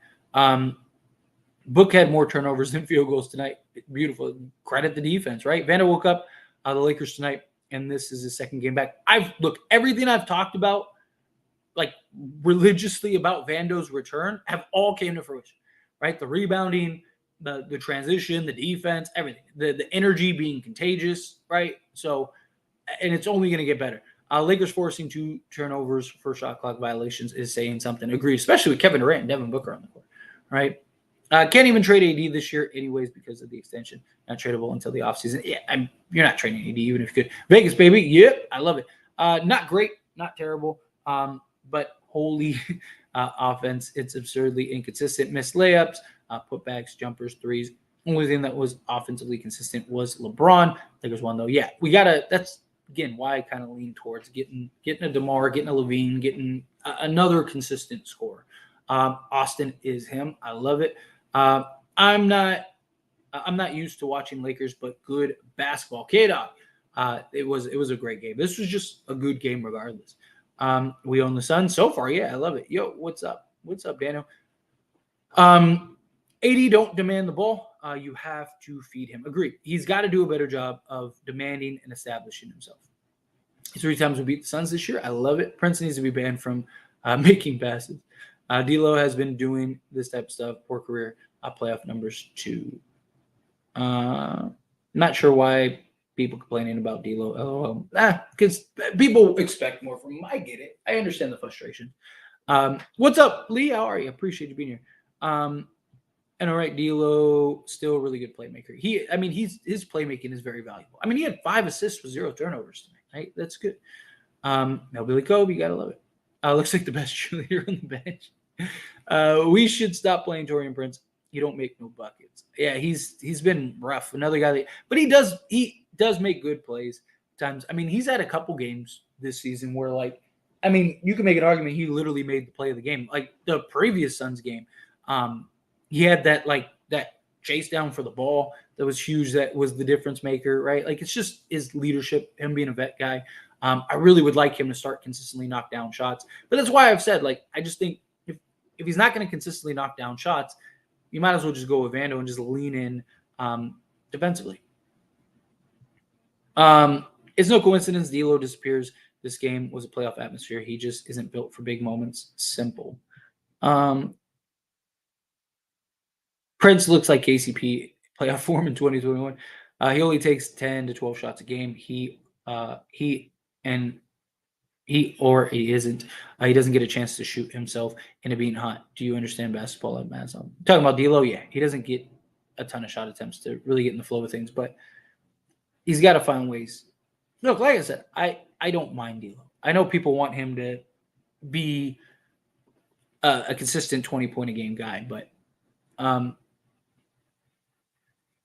Book had more turnovers than field goals tonight. Beautiful. Credit the defense, right? Vanda woke up the Lakers tonight, and this is his second game back. Everything I've talked about, like religiously about Vando's return, have all came to fruition, right? The rebounding, the transition, the defense, everything, the energy being contagious, right? So, and it's only going to get better. Lakers forcing 2 turnovers for shot clock violations is saying something. Agreed, especially with Kevin Durant and Devin Booker on the court, right? Can't even trade AD this year anyways because of the extension. Not tradable until the offseason. Yeah, you're not trading AD even if you could. Vegas, baby. Yep, I love it. Not great, not terrible, but holy offense. It's absurdly inconsistent. Missed layups, putbacks, jumpers, threes. Only thing that was offensively consistent was LeBron. Lakers won though. Yeah, we gotta. That's again why I kind of lean towards getting a DeMar, getting a Levine, getting another consistent scorer. Austin is him. I love it. I'm not used to watching Lakers, but good basketball. K-Dog. It was a great game. This was just a good game regardless. We own the Suns so far. Yeah, I love it. Yo, what's up? What's up, Daniel? AD don't demand the ball. You have to feed him. Agreed. He's got to do a better job of demanding and establishing himself. 3 times we beat the Suns this year. I love it. Prince needs to be banned from making passes. D'Lo has been doing this type of stuff. Poor career. Playoff numbers too. Not sure why people complaining about D'Lo. LOL. Because people expect more from him. I get it. I understand the frustration. What's up, Lee? How are you? Appreciate you being here. And all right, D'Lo, still a really good playmaker. His playmaking is very valuable. He had 5 assists with 0 turnovers tonight. Right? That's good. Now Billy Kobe, you gotta love it. Looks like the best cheerleader on the bench. We should stop playing Taurean Prince. You don't make no buckets. Yeah, he's been rough. Another guy, but he does make good plays times. He's had a couple games this season where you can make an argument he literally made the play of the game. Like the previous Suns game, he had that chase down for the ball that was huge. That was the difference maker, right? It's just his leadership, him being a vet guy. I really would like him to start consistently knock down shots. But that's why I've said, I just think if he's not going to consistently knock down shots, you might as well just go with Vando and just lean in defensively. It's no coincidence D'Lo disappears. This game was a playoff atmosphere. He just isn't built for big moments. Simple. Prince looks like KCP playoff form in 2021. He only takes 10 to 12 shots a game. He isn't. He doesn't get a chance to shoot himself into being hot. Do you understand basketball at Mass? Talking about D'Lo, yeah, he doesn't get a ton of shot attempts to really get in the flow of things, but he's got to find ways. Look, like I said, I don't mind D'Lo. I know people want him to be a consistent 20-point a game guy, but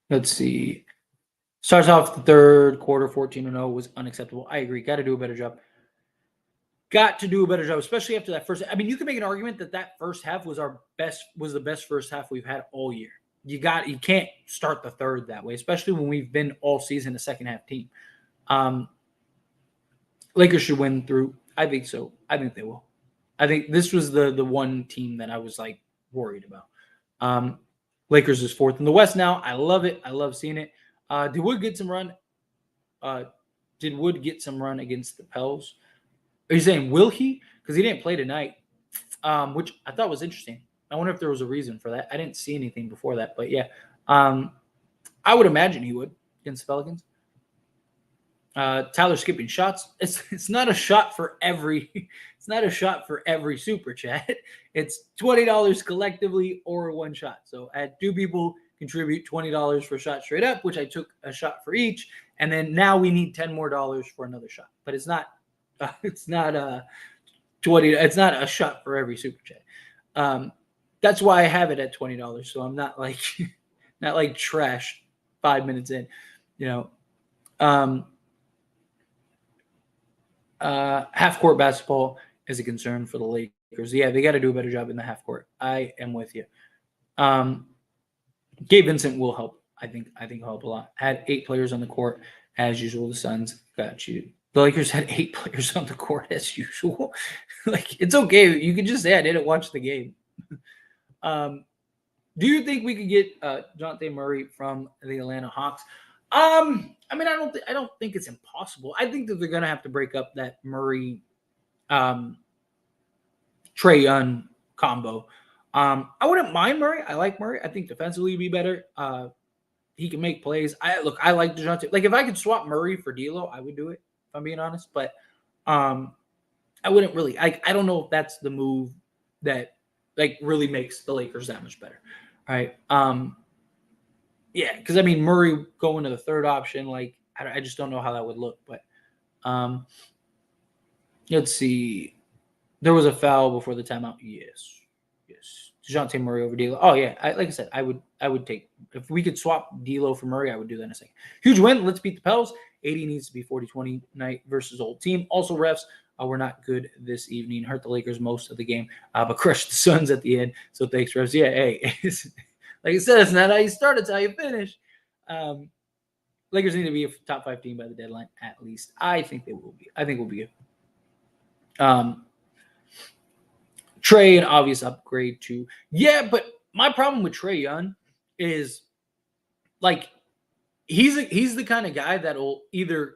let's see. Starts off the third quarter 14-0 was unacceptable. I agree. Got to do a better job. Especially after that first. You can make an argument that first half was the best first half we've had all year. You can't start the third that way, especially when we've been all season a second half team. Lakers should win through. I think so. I think they will. I think this was the one team that I was worried about. Lakers is 4th in the West now. I love it. I love seeing it. Did Wood get some run? Against the Pels? Are you saying will he? Because he didn't play tonight, which I thought was interesting. I wonder if there was a reason for that. I didn't see anything before that, but yeah, I would imagine he would against the Pelicans. Tyler skipping shots. It's not a shot for every. It's not a shot for every super chat. It's $20 collectively or one shot. So I had 2 people contribute $20 for a shot straight up, which I took a shot for each, and then now we need $10 more for another shot. But it's not. It's not a 20. It's not a shot for every super chat. That's why I have it at $20. So I'm not not trash 5 minutes in, half court basketball is a concern for the Lakers. Yeah, they got to do a better job in the half court. I am with you. Gabe Vincent will help. I think he'll help a lot. Had 8 players on the court as usual. The Suns got you. The Lakers had 8 players on the court as usual. It's okay. You can just say I didn't watch the game. Do you think we could get Jonathan Murray from the Atlanta Hawks? I mean, I don't think it's impossible. I think that they're gonna have to break up that Murray, Trae Young combo. I wouldn't mind Murray. I like Murray. I think defensively he'd be better. He can make plays. I like DeJounte. Like if I could swap Murray for D'Lo, I would do it. If I'm being honest, but I wouldn't really. I don't know if that's the move that like really makes the Lakers that much better. All right. Yeah, because I mean Murray going to the third option, like I just don't know how that would look. But let's see. There was a foul before the timeout. Yes. DeJounte Murray over D'Lo. Oh yeah, like I said, I would take if we could swap D'Lo for Murray, I would do that in a second. Huge win. Let's beat the Pels. 80 needs to be 40-20 night versus old team. Also, refs were not good this evening. Hurt the Lakers most of the game, but crushed the Suns at the end. So thanks, refs. Yeah, hey, like I said, it's not how you start; it's how you finish. Lakers need to be a top 5 team by the deadline, at least. I think they will be. I think we'll be good. Trae, an obvious upgrade too. Yeah, but my problem with Trae Young is like he's the kind of guy that'll either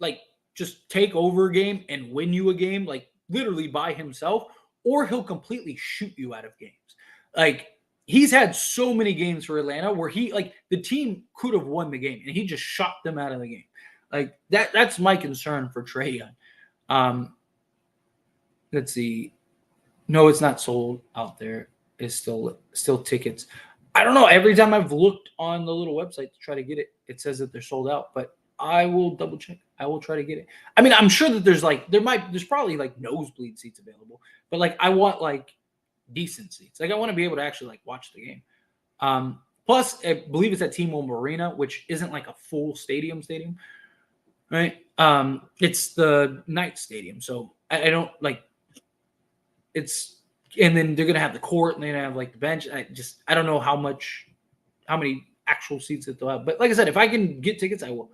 like just take over a game and win you a game like literally by himself, or he'll completely shoot you out of games. Like he's had so many games for Atlanta where he like the team could have won the game and he just shot them out of the game. Like that's my concern for Trae Young. Let's see. No, it's not sold out there. It's still tickets. I don't know. Every time I've looked on the little website to try to get it, it says that they're sold out. But I will double check. I will try to get it. I mean, I'm sure that there's probably like nosebleed seats available. But like I want like decent seats. Like I want to be able to actually like watch the game. Plus, I believe it's at T-Mobile Arena, which isn't like a full stadium, right? It's the night stadium, so I don't like. It's and then they're gonna have the court and they're gonna have like the bench. I don't know how many actual seats that they'll have. But like I said, if I can get tickets, I will.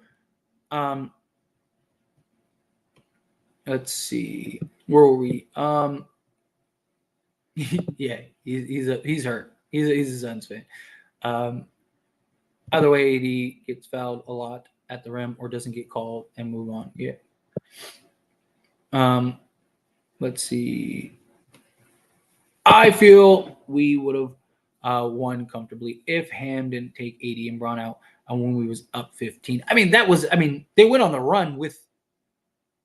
Let's see. Where were we? Yeah, he's hurt. He's a Suns fan. Either way, AD gets fouled a lot at the rim or doesn't get called and move on. Yeah. Let's see. I feel we would have won comfortably if Ham didn't take 80 and Braun out when we was up 15. I mean, they went on the run with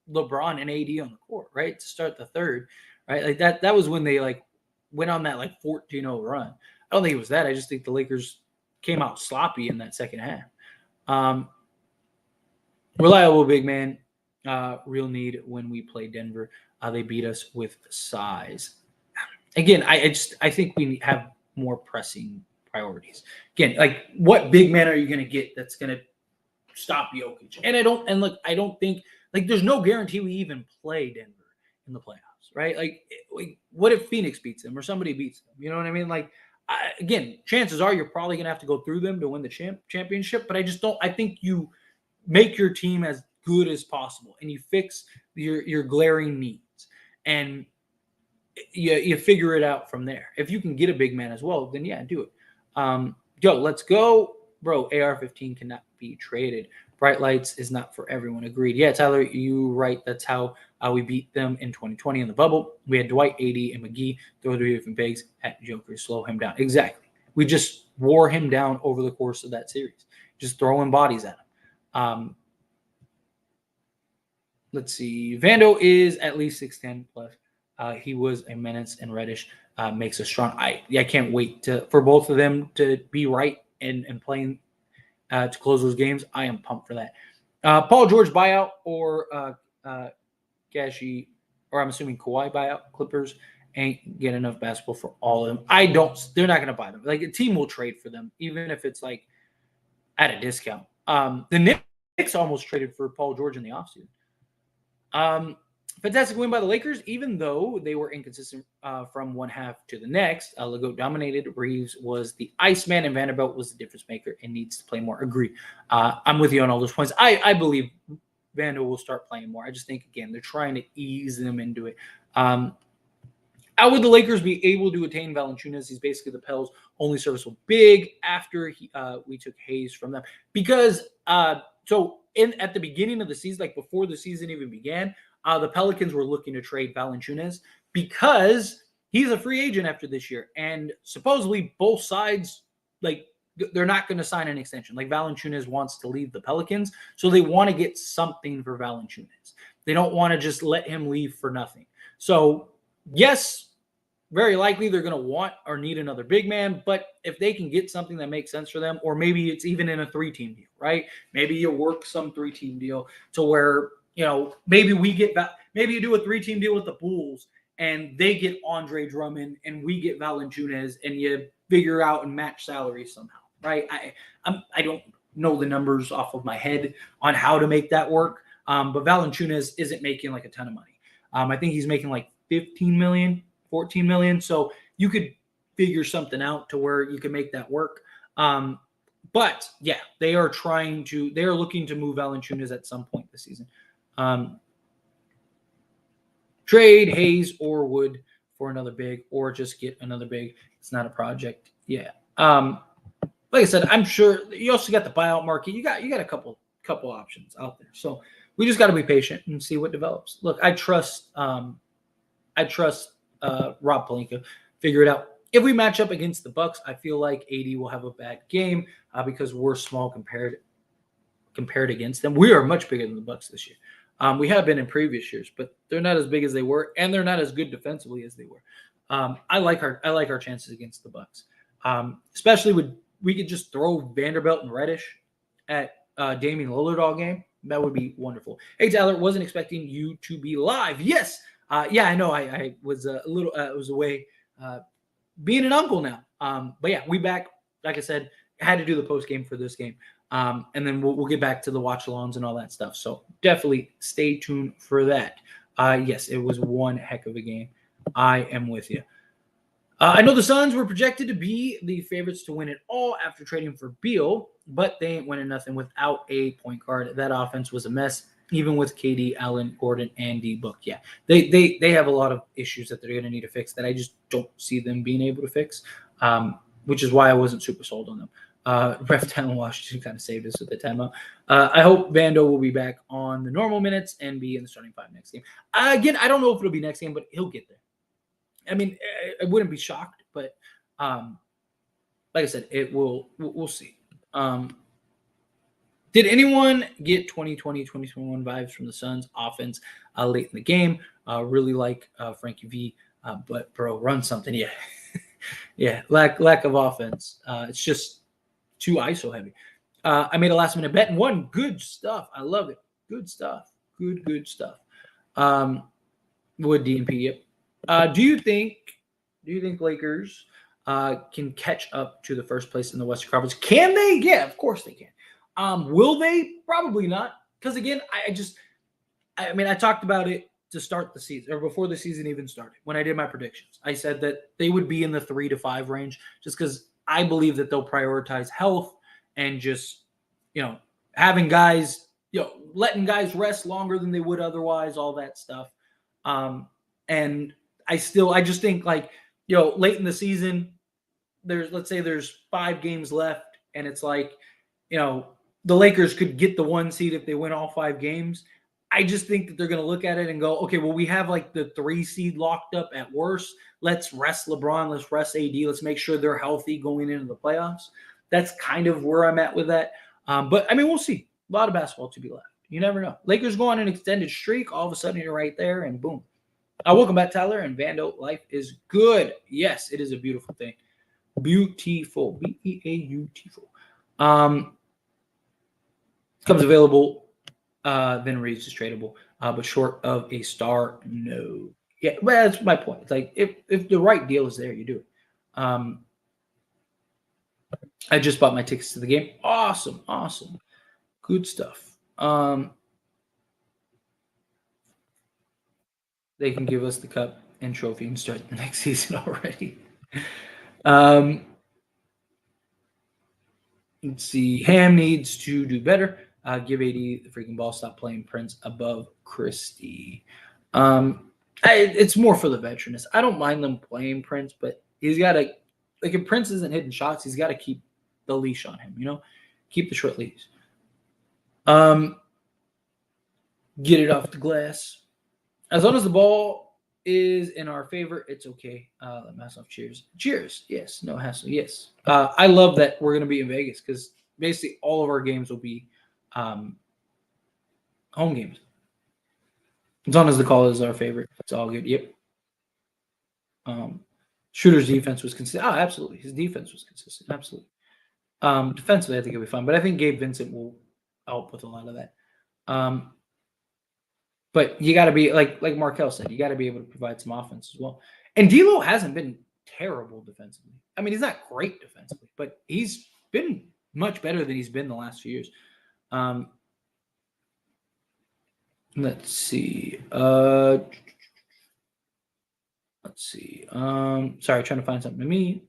LeBron and AD on the court, right? To start the third, right? Like that was when they like went on that like 14-0 run. I don't think it was that. I just think the Lakers came out sloppy in that second half. Reliable big man, real need when we play Denver. They beat us with size. Again, I think we have more pressing priorities. Again, like what big man are you going to get that's going to stop Jokic? And I don't think like there's no guarantee we even play Denver in the playoffs, right? Like what if Phoenix beats them or somebody beats them? You know what I mean? Like again, chances are you're probably going to have to go through them to win the championship. But I think you make your team as good as possible and you fix your glaring needs and you figure it out from there. If you can get a big man as well, then yeah, do it. Let's go. Bro, AR-15 cannot be traded. Bright lights is not for everyone. Agreed. Yeah, Tyler, you right. That's how we beat them in 2020 in the bubble. We had Dwight, AD, and McGee throw 3 different bigs at Joker, slow him down. Exactly. We just wore him down over the course of that series, just throwing bodies at him. Let's see. Vando is at least 6'10 plus. He was a menace, and Reddish makes us strong. I can't wait for both of them to be right and playing to close those games. I am pumped for that. Paul George buyout or Gashi, or I'm assuming Kawhi buyout. Clippers ain't get enough basketball for all of them. They're not going to buy them. Like a team will trade for them, even if it's like at a discount. The Knicks almost traded for Paul George in the offseason. Fantastic win by the Lakers, even though they were inconsistent from one half to the next. Legault dominated. Reeves was the Iceman, and Vanderbilt was the difference maker and needs to play more. Agree. I'm with you on all those points. I believe Vando will start playing more. I just think, again, they're trying to ease them into it. How would the Lakers be able to attain Valanciunas? He's basically the Pels' only serviceable big after we took Hayes from them. Because so at the beginning of the season, like before the season even began, the Pelicans were looking to trade Valanciunas because he's a free agent after this year, and supposedly both sides like they're not going to sign an extension. Like Valanciunas wants to leave the Pelicans, so they want to get something for Valanciunas. They don't want to just let him leave for nothing. So yes, very likely they're going to want or need another big man. But if they can get something that makes sense for them, or maybe it's even in a 3-team deal, right? Maybe you work some 3-team deal to where, maybe maybe you do a 3-team deal with the Bulls and they get Andre Drummond and we get Valanciunas, and you figure out and match salaries somehow, right? I don't know the numbers off of my head on how to make that work. But Valanciunas isn't making like a ton of money. I think he's making like 15 million, 14 million. So you could figure something out to where you can make that work. But yeah, they are looking to move Valanciunas at some point this season. Trade Hayes or Wood for another big, or just get another big. It's not a project. Yeah. Like I said, I'm sure you also got the buyout market. You got a couple options out there. So we just got to be patient and see what develops. Look, I trust Rob Pelinka. Figure it out. If we match up against the Bucks, I feel like AD will have a bad game because we're small compared against them. We are much bigger than the Bucks this year. We have been in previous years, but they're not as big as they were, and they're not as good defensively as they were. I like our chances against the Bucks, especially we could just throw Vanderbilt and Reddish at Damian Lillard all game. That would be wonderful. Hey, Tyler, wasn't expecting you to be live. Yes. Yeah, I know. I was a little, was away being an uncle now. But yeah, we back. Like I said, had to do the post game for this game. And then we'll get back to the watch alongs and all that stuff. So definitely stay tuned for that. Yes, it was one heck of a game. I am with you. I know the Suns were projected to be the favorites to win it all after trading for Beal, but they ain't winning nothing without a point guard. That offense was a mess, even with KD, Allen, Gordon, and D-Book. Yeah, they have a lot of issues that they're going to need to fix that I just don't see them being able to fix, which is why I wasn't super sold on them. Ref Talon Washington kind of saved us with the timeout. I hope Vando will be back on the normal minutes and be in the starting five next game. Again, I don't know if it'll be next game, but he'll get there. I mean, I wouldn't be shocked, but like I said, we'll see. Did anyone get 2020-2021 vibes from the Suns offense late in the game? Really like Frankie V, but bro, run something. Yeah. Yeah, lack of offense. It's just too ISO heavy. I made a last minute bet and won. Good stuff. I love it. Good stuff. Good stuff. Wood DNP, yep. Do you think Lakers can catch up to the first place in the Western Conference? Can they? Yeah, of course they can. Will they? Probably not. Because again, I talked about it to start the season or before the season even started when I did my predictions. I said that they would be in the 3 to 5 range just because I believe that they'll prioritize health and just, having guys, letting guys rest longer than they would otherwise, all that stuff. And I just think like, late in the season, let's say there's 5 games left and it's like, the Lakers could get the 1 seed if they win all 5 games. I just think that they're going to look at it and go, okay, well, we have like the 3 seed locked up at worst. Let's rest LeBron. Let's rest AD. Let's make sure they're healthy going into the playoffs. That's kind of where I'm at with that. But I mean, we'll see. A lot of basketball to be left. You never know. Lakers go on an extended streak. All of a sudden, you're right there and boom. Welcome back, Tyler and Vando. Life is good. Yes, it is a beautiful thing. Beautiful. Beautiful. Comes available. Then Reeves is tradable, but short of a star, no. Yeah, well, that's my point. It's like if the right deal is there, you do it. I just bought my tickets to the game. Awesome. Good stuff. They can give us the cup and trophy and start the next season already. Let's see. Ham needs to do better. Give AD the freaking ball. Stop playing Prince above Christie. It's more for the veteranness. I don't mind them playing Prince, but he's got to, like, if Prince isn't hitting shots, he's got to keep the leash on him, keep the short leash. Get it off the glass. As long as the ball is in our favor, it's okay. Let myself cheers. Cheers. Yes. No hassle. Yes. I love that we're going to be in Vegas because basically all of our games will be home games. As long as the call is our favorite, it's all good. Yep. Shooter's defense was consistent. Oh, absolutely. His defense was consistent. Absolutely. Defensively, I think it'll be fine. But I think Gabe Vincent will help with a lot of that. But you got to be, like Markel said, you got to be able to provide some offense as well. And D'Lo hasn't been terrible defensively. I mean, he's not great defensively, but he's been much better than he's been the last few years. Let's see. Sorry, trying to find something to me.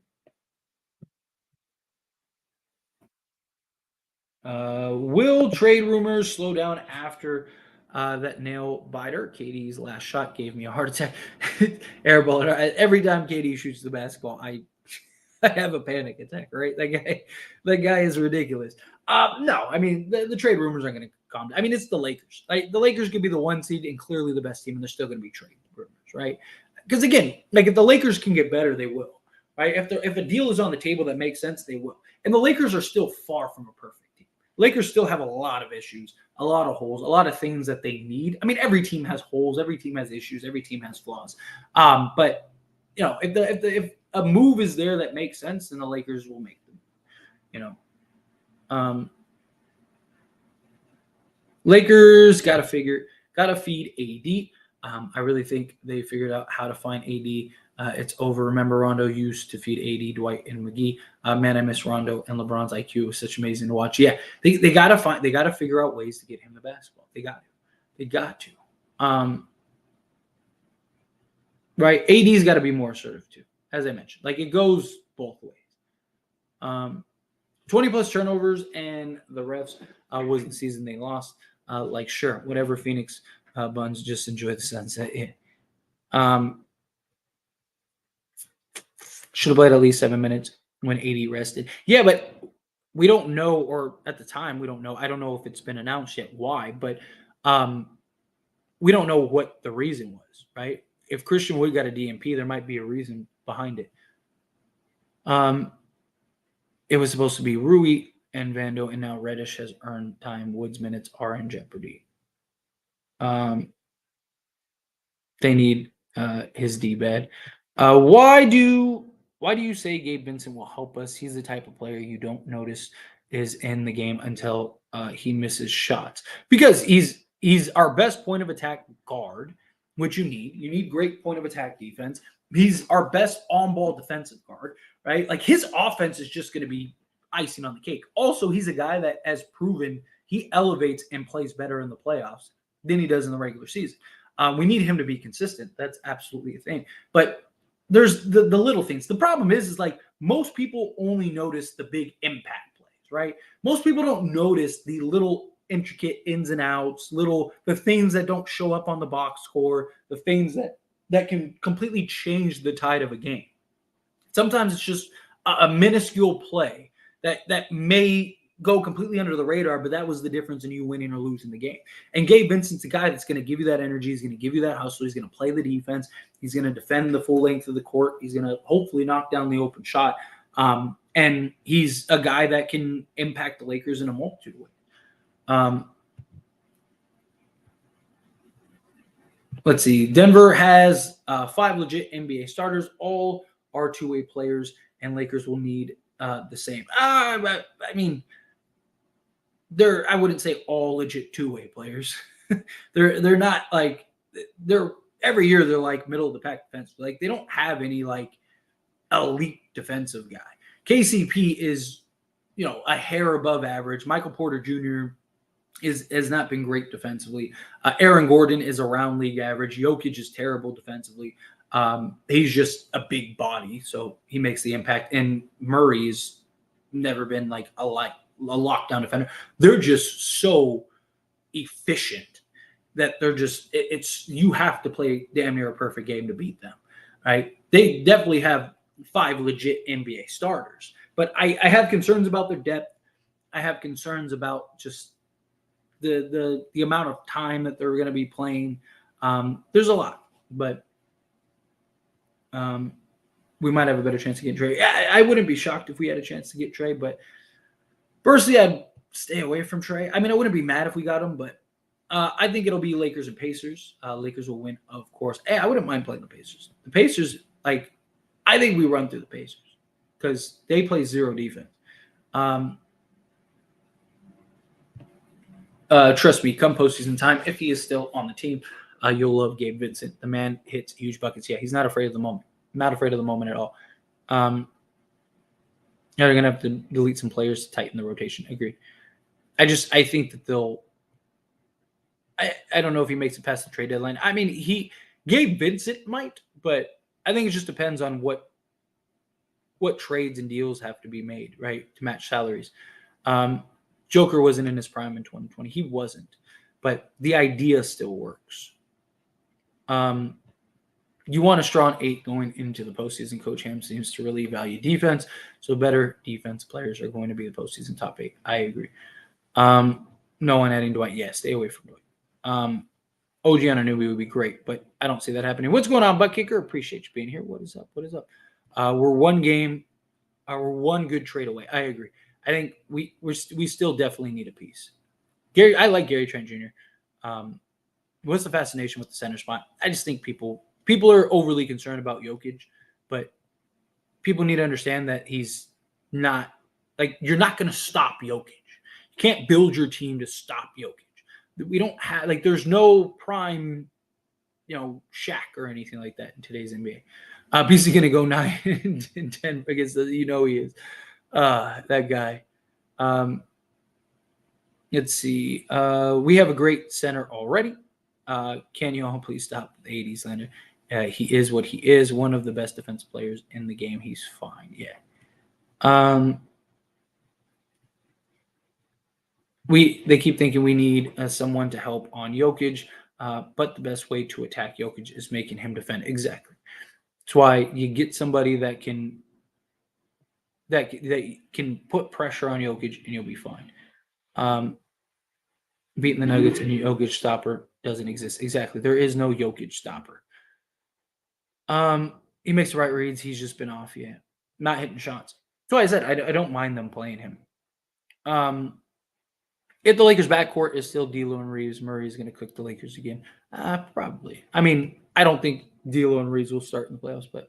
Will trade rumors slow down after that nail biter? KD's last shot gave me a heart attack. Airball. Every time KD shoots the basketball, I have a panic attack. Right? That guy is ridiculous. No, I mean the trade rumors aren't going to calm down. I mean, it's the Lakers. Right? The Lakers could be the 1 seed and clearly the best team, and they're still going to be trade rumors, right? Because again, like if the Lakers can get better, they will. Right? If a deal is on the table that makes sense, they will. And the Lakers are still far from a perfect. Lakers still have a lot of issues, a lot of holes, a lot of things that they need. I mean, every team has holes, every team has issues, every team has flaws. But if a move is there that makes sense, then the Lakers will make them. Lakers got to feed AD. I really think they figured out how to find AD. It's over. Remember, Rondo used to feed AD, Dwight, and McGee. Man, I miss Rondo and LeBron's IQ. It was such amazing to watch. Yeah, they got to figure out ways to get him the basketball. They got to. Right. AD's got to be more assertive too, as I mentioned. Like it goes both ways. 20 plus turnovers and the refs was the season they lost. Sure, whatever, Phoenix Buns, just enjoy the sunset. Yeah. Should have played at least 7 minutes when AD rested. Yeah, but we don't know, or at the time, we don't know. I don't know if it's been announced yet why, but we don't know what the reason was, right? If Christian Wood got a DNP, there might be a reason behind it. It was supposed to be Rui and Vando, and now Reddish has earned time. Wood's minutes are in jeopardy. They need his D-bad. Why do you say Gabe Vincent will help us? He's the type of player you don't notice is in the game until he misses shots. Because he's our best point of attack guard, which you need. You need great point of attack defense. He's our best on-ball defensive guard, right? Like his offense is just going to be icing on the cake. Also, he's a guy that has proven he elevates and plays better in the playoffs than he does in the regular season. We need him to be consistent. That's absolutely a thing. But there's the little things. The problem is like most people only notice the big impact plays, right? Most people don't notice the little intricate ins and outs, the things that don't show up on the box score, the things that can completely change the tide of a game. Sometimes it's just a minuscule play that may go completely under the radar, but that was the difference in you winning or losing the game. And Gabe Vincent's a guy that's going to give you that energy. He's going to give you that hustle. He's going to play the defense. He's going to defend the full length of the court. He's going to hopefully knock down the open shot. And he's a guy that can impact the Lakers in a multitude of ways. Let's see. Denver has 5 legit NBA starters. All are two-way players, and Lakers will need the same. I mean, I wouldn't say all legit two-way players. they're not like every year they're like middle of the pack defense. Like they don't have any like elite defensive guy. KCP is a hair above average. Michael Porter Jr. has not been great defensively. Aaron Gordon is around league average. Jokic is terrible defensively. He's just a big body, so he makes the impact. And Murray's never been like a lockdown defender. They're just so efficient that they're just it's you have to play damn near a perfect game to beat them, right? They definitely have 5 legit NBA starters, but I have concerns about their depth. I have concerns about just the amount of time that they're going to be playing. There's a lot, but we might have a better chance to get Trey. I wouldn't be shocked if we had a chance to get Trey, but personally, I'd stay away from Trey. I mean, I wouldn't be mad if we got him, but I think it'll be Lakers and Pacers. Lakers will win, of course. Hey, I wouldn't mind playing the Pacers. The Pacers, like, I think we run through the Pacers because they play zero defense. Trust me, come postseason time, if he is still on the team, you'll love Gabe Vincent. The man hits huge buckets. Yeah, he's not afraid of the moment. Not afraid of the moment at all. They're going to have to delete some players to tighten the rotation. Agreed. I think that they'll – I don't know if he makes it past the trade deadline. I mean, Gabe Vincent might, but I think it just depends on what trades and deals have to be made, right, to match salaries. Joker wasn't in his prime in 2020. He wasn't. But the idea still works. You want a strong 8 going into the postseason. Coach Ham seems to really value defense, so better defense players are going to be the postseason top 8. I agree. No one adding Dwight. Yeah, stay away from Dwight. OG Anunoby would be great, but I don't see that happening. What's going on, Butt Kicker? Appreciate you being here. What is up? We're one good trade away. I agree. I think we still definitely need a piece. I like Gary Trent Jr. What's the fascination with the center spot? I just think people are overly concerned about Jokic, but people need to understand that he's not like you're not going to stop Jokic. You can't build your team to stop Jokic. We don't have there's no prime, Shaq or anything like that in today's NBA. He's going to go 9 and 10 against he is. That guy. Let's see. We have a great center already. Can you all please stop the 80s slander? He is what he is. One of the best defensive players in the game. He's fine. Yeah. They keep thinking we need someone to help on Jokic, but the best way to attack Jokic is making him defend. Exactly. That's why you get somebody that can put pressure on Jokic and you'll be fine. Beating the Nuggets and Jokic stopper doesn't exist. Exactly. There is no Jokic stopper. He makes the right reads. He's just been off yet. Not hitting shots. So I said I don't mind them playing him. If the Lakers backcourt is still D'Lo and Reeves, Murray's going to cook the Lakers again. Probably. I mean, I don't think D'Lo and Reeves will start in the playoffs, but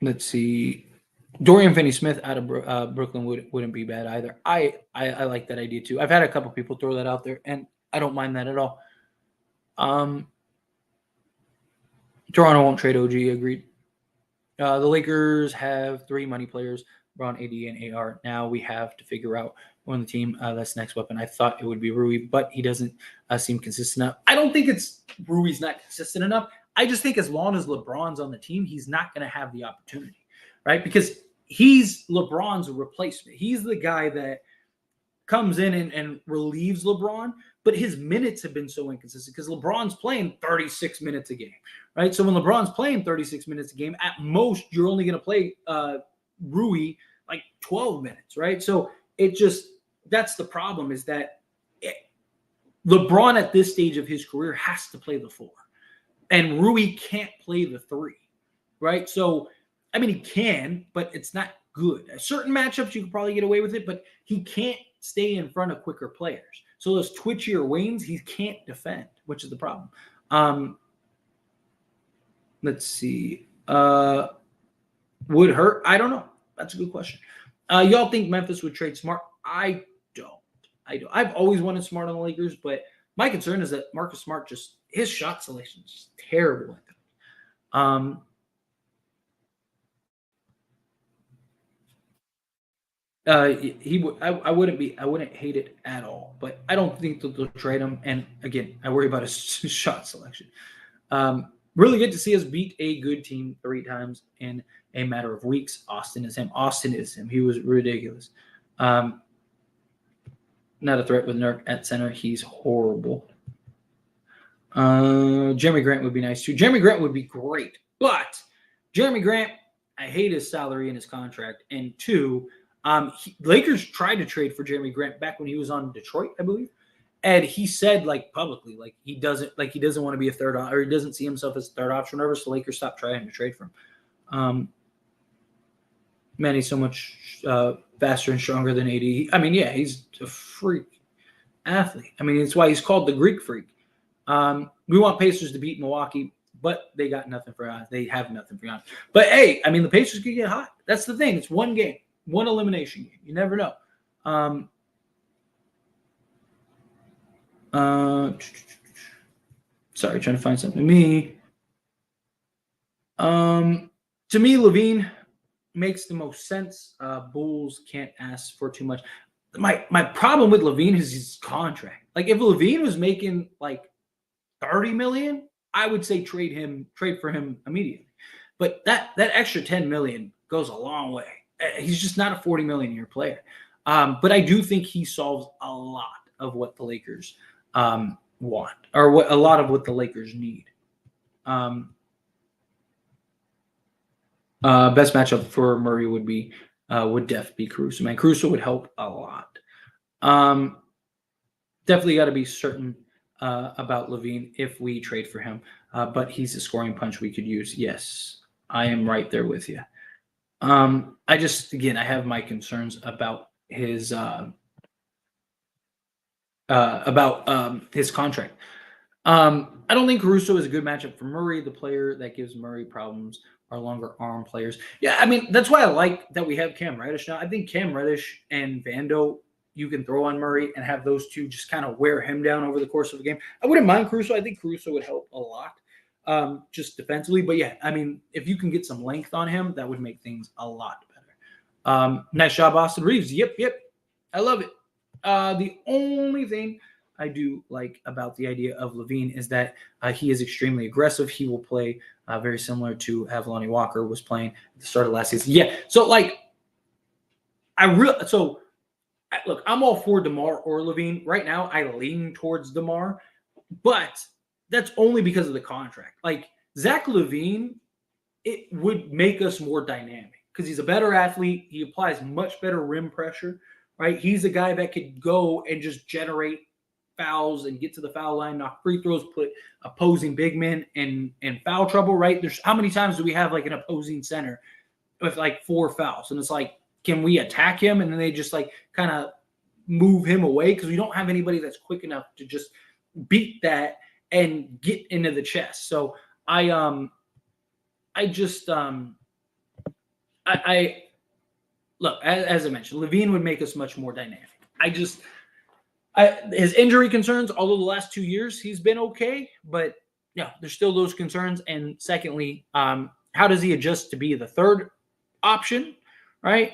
let's see. Dorian Finney-Smith out of Brooklyn wouldn't be bad either. I like that idea too. I've had a couple people throw that out there, and I don't mind that at all. Toronto won't trade OG. Agreed. The Lakers have 3 money players, LeBron, AD, and AR. Now we have to figure out on the team that's next weapon. I thought it would be Rui, but he doesn't seem consistent enough. I don't think it's Rui's not consistent enough. I just think as long as LeBron's on the team, he's not going to have the opportunity. Right? Because he's LeBron's replacement. He's the guy that comes in and relieves LeBron, but his minutes have been so inconsistent because LeBron's playing 36 minutes a game, right? So when LeBron's playing 36 minutes a game, at most, you're only going to play Rui like 12 minutes, right? So that's the problem is that LeBron at this stage of his career has to play the 4. And Rui can't play the 3, right? So I mean, he can, but it's not good. At certain matchups, you can probably get away with it, but he can't stay in front of quicker players. So those twitchier wings, he can't defend, which is the problem. Let's see. Would hurt? I don't know. That's a good question. Y'all think Memphis would trade Smart? I don't. I've always wanted Smart on the Lakers, but my concern is that Marcus Smart his shot selection is terrible. I wouldn't hate it at all, but I don't think that they'll trade him. And again, I worry about his shot selection. Really good to see us beat a good team 3 times in a matter of weeks. Austin is him. He was ridiculous. Not a threat with Nurk at center. He's horrible. Jeremy Grant would be nice too. Jeremy Grant would be great, but Jeremy Grant, I hate his salary and his contract. And two, Lakers tried to trade for Jeremy Grant back when he was on Detroit, I believe, and he said like publicly, like he doesn't want to be a third, or he doesn't see himself as a third option, or whatever. So Lakers stopped trying to trade for him. Man, he's so much faster and stronger than AD. I mean, yeah, he's a freak athlete. I mean, it's why he's called the Greek Freak. We want Pacers to beat Milwaukee, but they got nothing for Giannis. They have nothing for Giannis. But hey, I mean, the Pacers could get hot. That's the thing. It's one game, one elimination game. You never know. Sorry, trying to find something. To me, Levine makes the most sense. Bulls can't ask for too much. My problem with Levine is his contract. Like if Levine was making like $30 million, I would say trade for him immediately. But that extra $10 million goes a long way. He's just not a $40 million a year player. But I do think he solves a lot of what the Lakers want, or a lot of what the Lakers need. Best matchup for Murray would def be Caruso. Man, Caruso would help a lot. Definitely got to be certain about Levine if we trade for him. But he's a scoring punch we could use. Yes, I am right there with you. I have my concerns about his contract. I don't think Caruso is a good matchup for Murray. The player that gives Murray problems are longer arm players. Yeah, I mean, that's why I like that we have Cam Reddish now. I think Cam Reddish and Vando, you can throw on Murray and have those two just kind of wear him down over the course of the game. I wouldn't mind Caruso. I think Caruso would help a lot just defensively. But yeah, I mean, if you can get some length on him, that would make things a lot better. Nice job, Austin Reeves. Yep. I love it. The only thing I do like about the idea of Levine is that he is extremely aggressive. He will play very similar to how Lonnie Walker was playing at the start of last season. Yeah, so like look, I'm all for DeMar or Levine. Right now, I lean towards DeMar, but that's only because of the contract. Like Zach LaVine, it would make us more dynamic because he's a better athlete. He applies much better rim pressure, right? He's a guy that could go and just generate fouls and get to the foul line, knock free throws, put opposing big men in foul trouble, right? There's how many times do we have like an opposing center with like 4 fouls? And it's like, can we attack him? And then they just like kind of move him away because we don't have anybody that's quick enough to just beat that and get into the chest. So I look, as I mentioned, Levine would make us much more dynamic. His injury concerns, although the last 2 years he's been okay, but yeah, there's still those concerns. And secondly, how does he adjust to be the third option, right?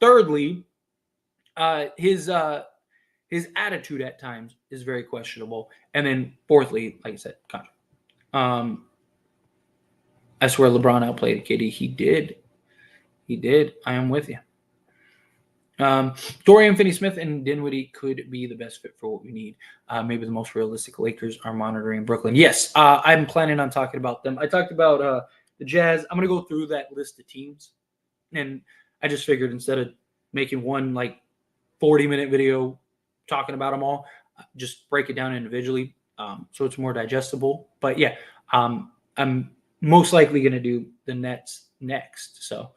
Thirdly, his attitude at times is very questionable. And then fourthly, like I said, contract. I swear LeBron outplayed KD. He did. I am with you. Dorian Finney-Smith and Dinwiddie could be the best fit for what we need. Maybe the most realistic Lakers are monitoring Brooklyn. Yes, I'm planning on talking about them. I talked about the Jazz. I'm going to go through that list of teams. And I just figured instead of making one like 40-minute video talking about them all, just break it down individually so it's more digestible. But yeah, I'm most likely going to do the Nets next. So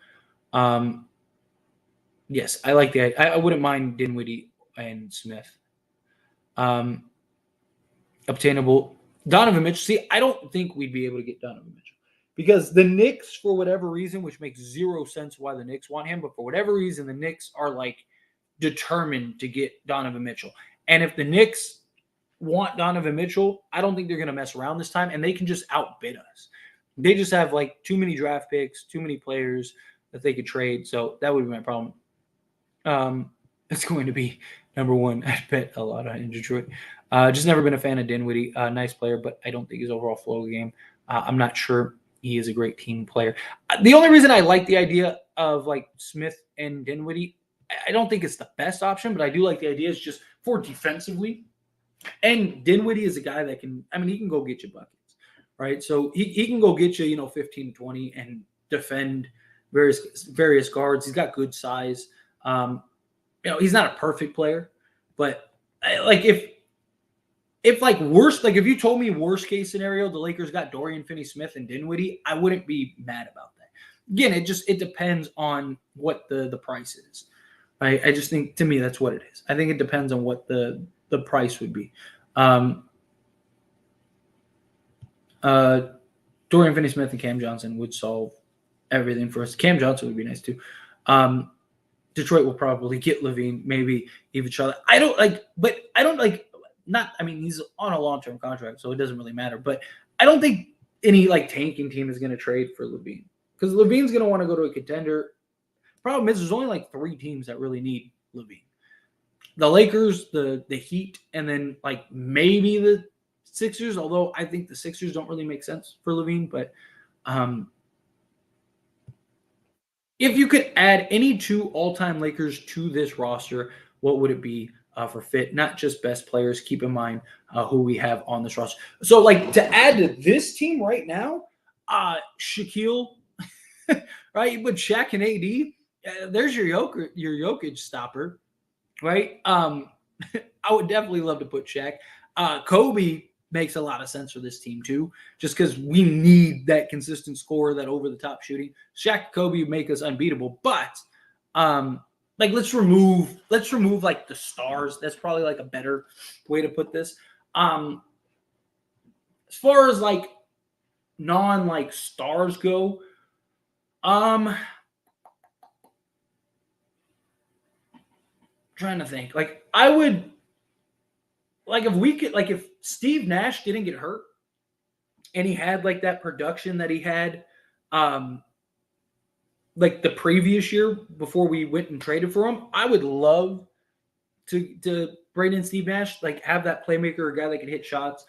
yes, I like that. I wouldn't mind Dinwiddie and Smith. Obtainable. Donovan Mitchell. See, I don't think we'd be able to get Donovan Mitchell because the Knicks, for whatever reason, which makes zero sense why the Knicks want him, but for whatever reason, the Knicks are like determined to get Donovan Mitchell. And if the Knicks want Donovan Mitchell, I don't think they're going to mess around this time, and they can just outbid us. They just have like too many draft picks, too many players that they could trade. So that would be my problem. It's going to be number one. I bet a lot on in Detroit. Just never been a fan of Dinwiddie. Nice player, but I don't think his overall flow of the game. I'm not sure he is a great team player. The only reason I like the idea of like Smith and Dinwiddie, I don't think it's the best option, but I do like the idea is just for defensively. And Dinwiddie is a guy that he can go get you buckets, right? So he can go get you, 15 to 20 and defend various guards. He's got good size. He's not a perfect player, but if you told me worst case scenario, the Lakers got Dorian Finney-Smith and Dinwiddie, I wouldn't be mad about that. Again, it depends on what the price is. Right? I just think, to me, that's what it is. I think it depends on what the price would be. Dorian Finney-Smith and Cam Johnson would solve everything for us. Cam Johnson would be nice too. Detroit will probably get LaVine, maybe even Charlotte. He's on a long-term contract, so it doesn't really matter. But I don't think any tanking team is going to trade for LaVine, because LaVine's going to want to go to a contender. Problem is, there's only 3 teams that really need LaVine: the Lakers, the Heat, and then maybe the Sixers. Although I think the Sixers don't really make sense for LaVine. But if you could add any 2 all-time Lakers to this roster, what would it be for fit? Not just best players. Keep in mind who we have on this roster. So, to add to this team right now, Shaquille, right? You put Shaq and AD. There's your Jokic stopper, right? I would definitely love to put Shaq. Kobe makes a lot of sense for this team too, just because we need that consistent scorer, that over-the-top shooting. Shaq, Kobe make us unbeatable, but let's remove the stars. That's probably a better way to put this. As far as non stars go, trying to think. I would if we could if Steve Nash didn't get hurt and he had that production that he had the previous year before we went and traded for him, I would love to bring in Steve Nash, have that playmaker, a guy that can hit shots.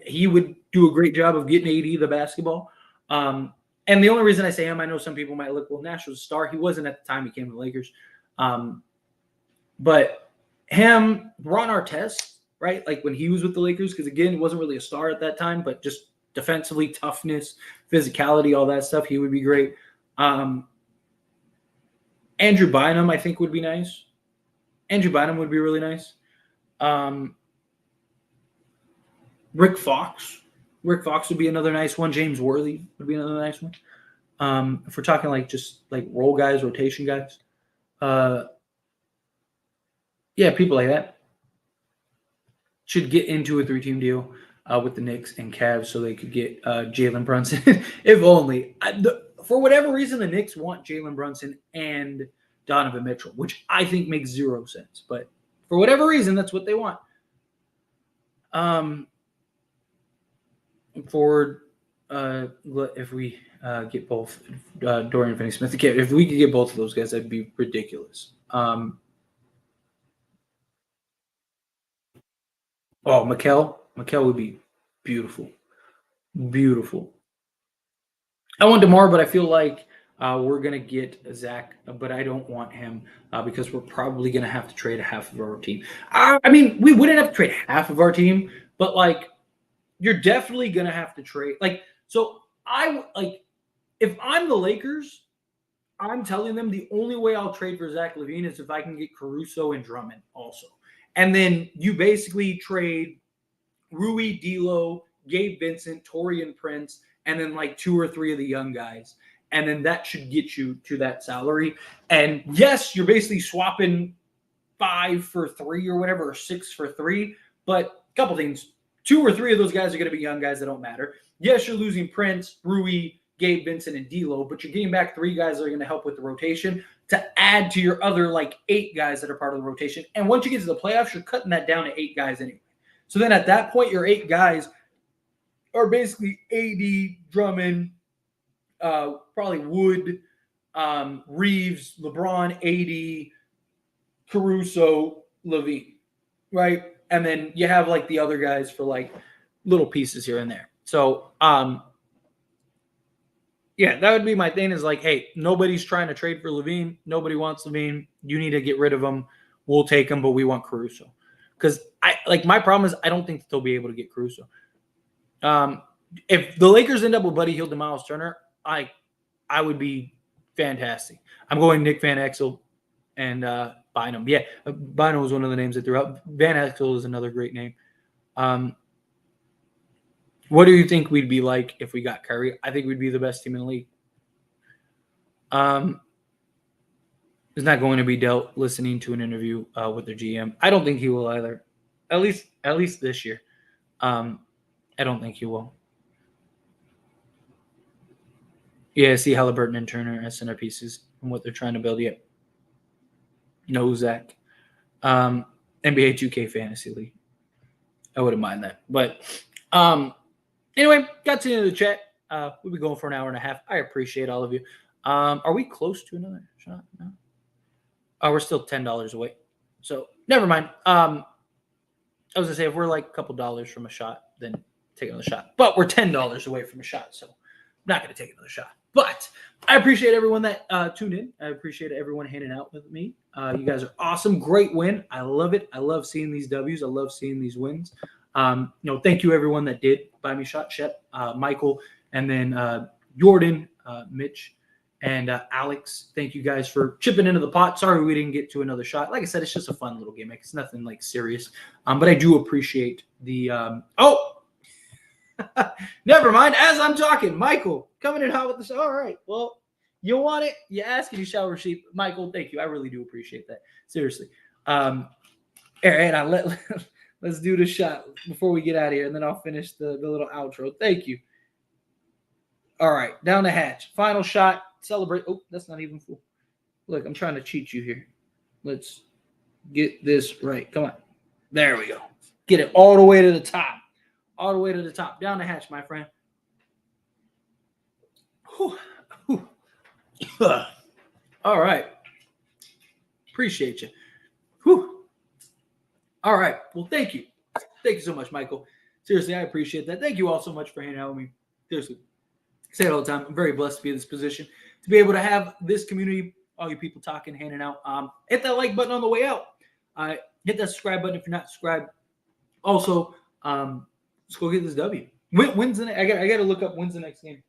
He would do a great job of getting AD the basketball. And the only reason I say him, I know some people might look, well, Nash was a star. He wasn't at the time he came to the Lakers. But him, Ron Artest, right? When he was with the Lakers, because again, he wasn't really a star at that time, but just defensively, toughness, physicality, all that stuff, he would be great. Andrew Bynum, I think, would be nice. Andrew Bynum would be really nice. Rick Fox. Rick Fox would be another nice one. James Worthy would be another nice one. If we're talking just role guys, rotation guys. Yeah, people like that should get into a 3-team deal with the Knicks and Cavs so they could get Jalen Brunson. If only. For whatever reason, the Knicks want Jalen Brunson and Donovan Mitchell, which I think makes 0 sense. But for whatever reason, that's what they want. If we get both Dorian Finney-Smith, if we could get both of those guys, that'd be ridiculous. Mikal would be beautiful. Beautiful. I want DeMar, but I feel like we're going to get Zach, but I don't want him because we're probably going to have to trade half of our team. We wouldn't have to trade half of our team, but you're definitely going to have to trade. If I'm the Lakers, I'm telling them the only way I'll trade for Zach LaVine is if I can get Caruso and Drummond also. And then you basically trade Rui, D'Lo, Gabe Vincent, Taurean Prince, and then 2 or 3 of the young guys. And then that should get you to that salary. And yes, you're basically swapping 5 for 3 or whatever, or 6 for 3. But a couple things. 2 or 3 of those guys are going to be young guys that don't matter. Yes, you're losing Prince, Rui, Gabe Vincent, and D'Lo, but you're getting back 3 guys that are going to help with the rotation to add to your other 8 guys that are part of the rotation. And once you get to the playoffs, you're cutting that down to 8 guys anyway. So then at that point, your 8 guys are basically AD, Drummond, probably Wood, Reeves, LeBron, AD, Caruso, LaVine, right? And then you have the other guys for little pieces here and there. So, yeah, that would be my thing is hey, nobody's trying to trade for LaVine. Nobody wants LaVine. You need to get rid of him. We'll take him, but we want Caruso. Because my problem is I don't think they'll be able to get Caruso. If the Lakers end up with Buddy Hield and Miles Turner, I would be fantastic. I'm going Nick Van Exel and Bynum. Yeah, Bynum was one of the names I threw out. Van Exel is another great name. What do you think we'd be like if we got Kyrie? I think we'd be the best team in the league. Is not going to be dealt listening to an interview with their GM. I don't think he will either. At least this year. I don't think he will. Yeah, see Halliburton and Turner as centerpieces and what they're trying to build yet. No, Zach. NBA 2K Fantasy League. I wouldn't mind that. But anyway, got to the end of the chat. We'll be going for an hour and a half. I appreciate all of you. Are we close to another shot? No. Oh, we're still $10 away. So never mind. I was going to say, if we're like a couple dollars from a shot, then take another shot. But we're $10 away from a shot, so I'm not going to take another shot. But I appreciate everyone that tuned in. I appreciate everyone hanging out with me. You guys are awesome. Great win. I love it. I love seeing these W's. I love seeing these wins. Thank you everyone that did buy me shot. Shep, Michael, and then Jordan, Mitch, and Alex. Thank you guys for chipping into the pot. Sorry we didn't get to another shot. Like I said, it's just a fun little game. It's nothing like serious. But I do appreciate the never mind. As I'm talking, Michael coming in hot with the show. All right. Well, you want it? You ask and you shall receive. Michael, thank you. I really do appreciate that. Seriously. All right, let's do the shot before we get out of here, and then I'll finish the little outro. Thank you. All right, down the hatch. Final shot. Celebrate. Oh, that's not even full. Look, I'm trying to cheat you here. Let's get this right. Come on. There we go. Get it all the way to the top. All the way to the top. Down the hatch, my friend. Whew. Whew. All right. Appreciate you. Whew. All right. Well, thank you. Thank you so much, Michael. Seriously, I appreciate that. Thank you all so much for hanging out with me. Seriously. I say it all the time. I'm very blessed to be in this position, to be able to have this community, all you people talking, hanging out. Hit that like button on the way out. Hit that subscribe button if you're not subscribed. Also, let's go get this W. When's the next? I got to look up when's the next game.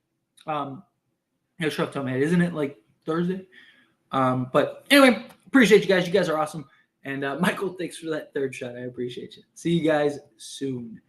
It's rough time, man. Isn't it like Thursday? But anyway, appreciate you guys. You guys are awesome. And Michael, thanks for that third shot. I appreciate you. See you guys soon.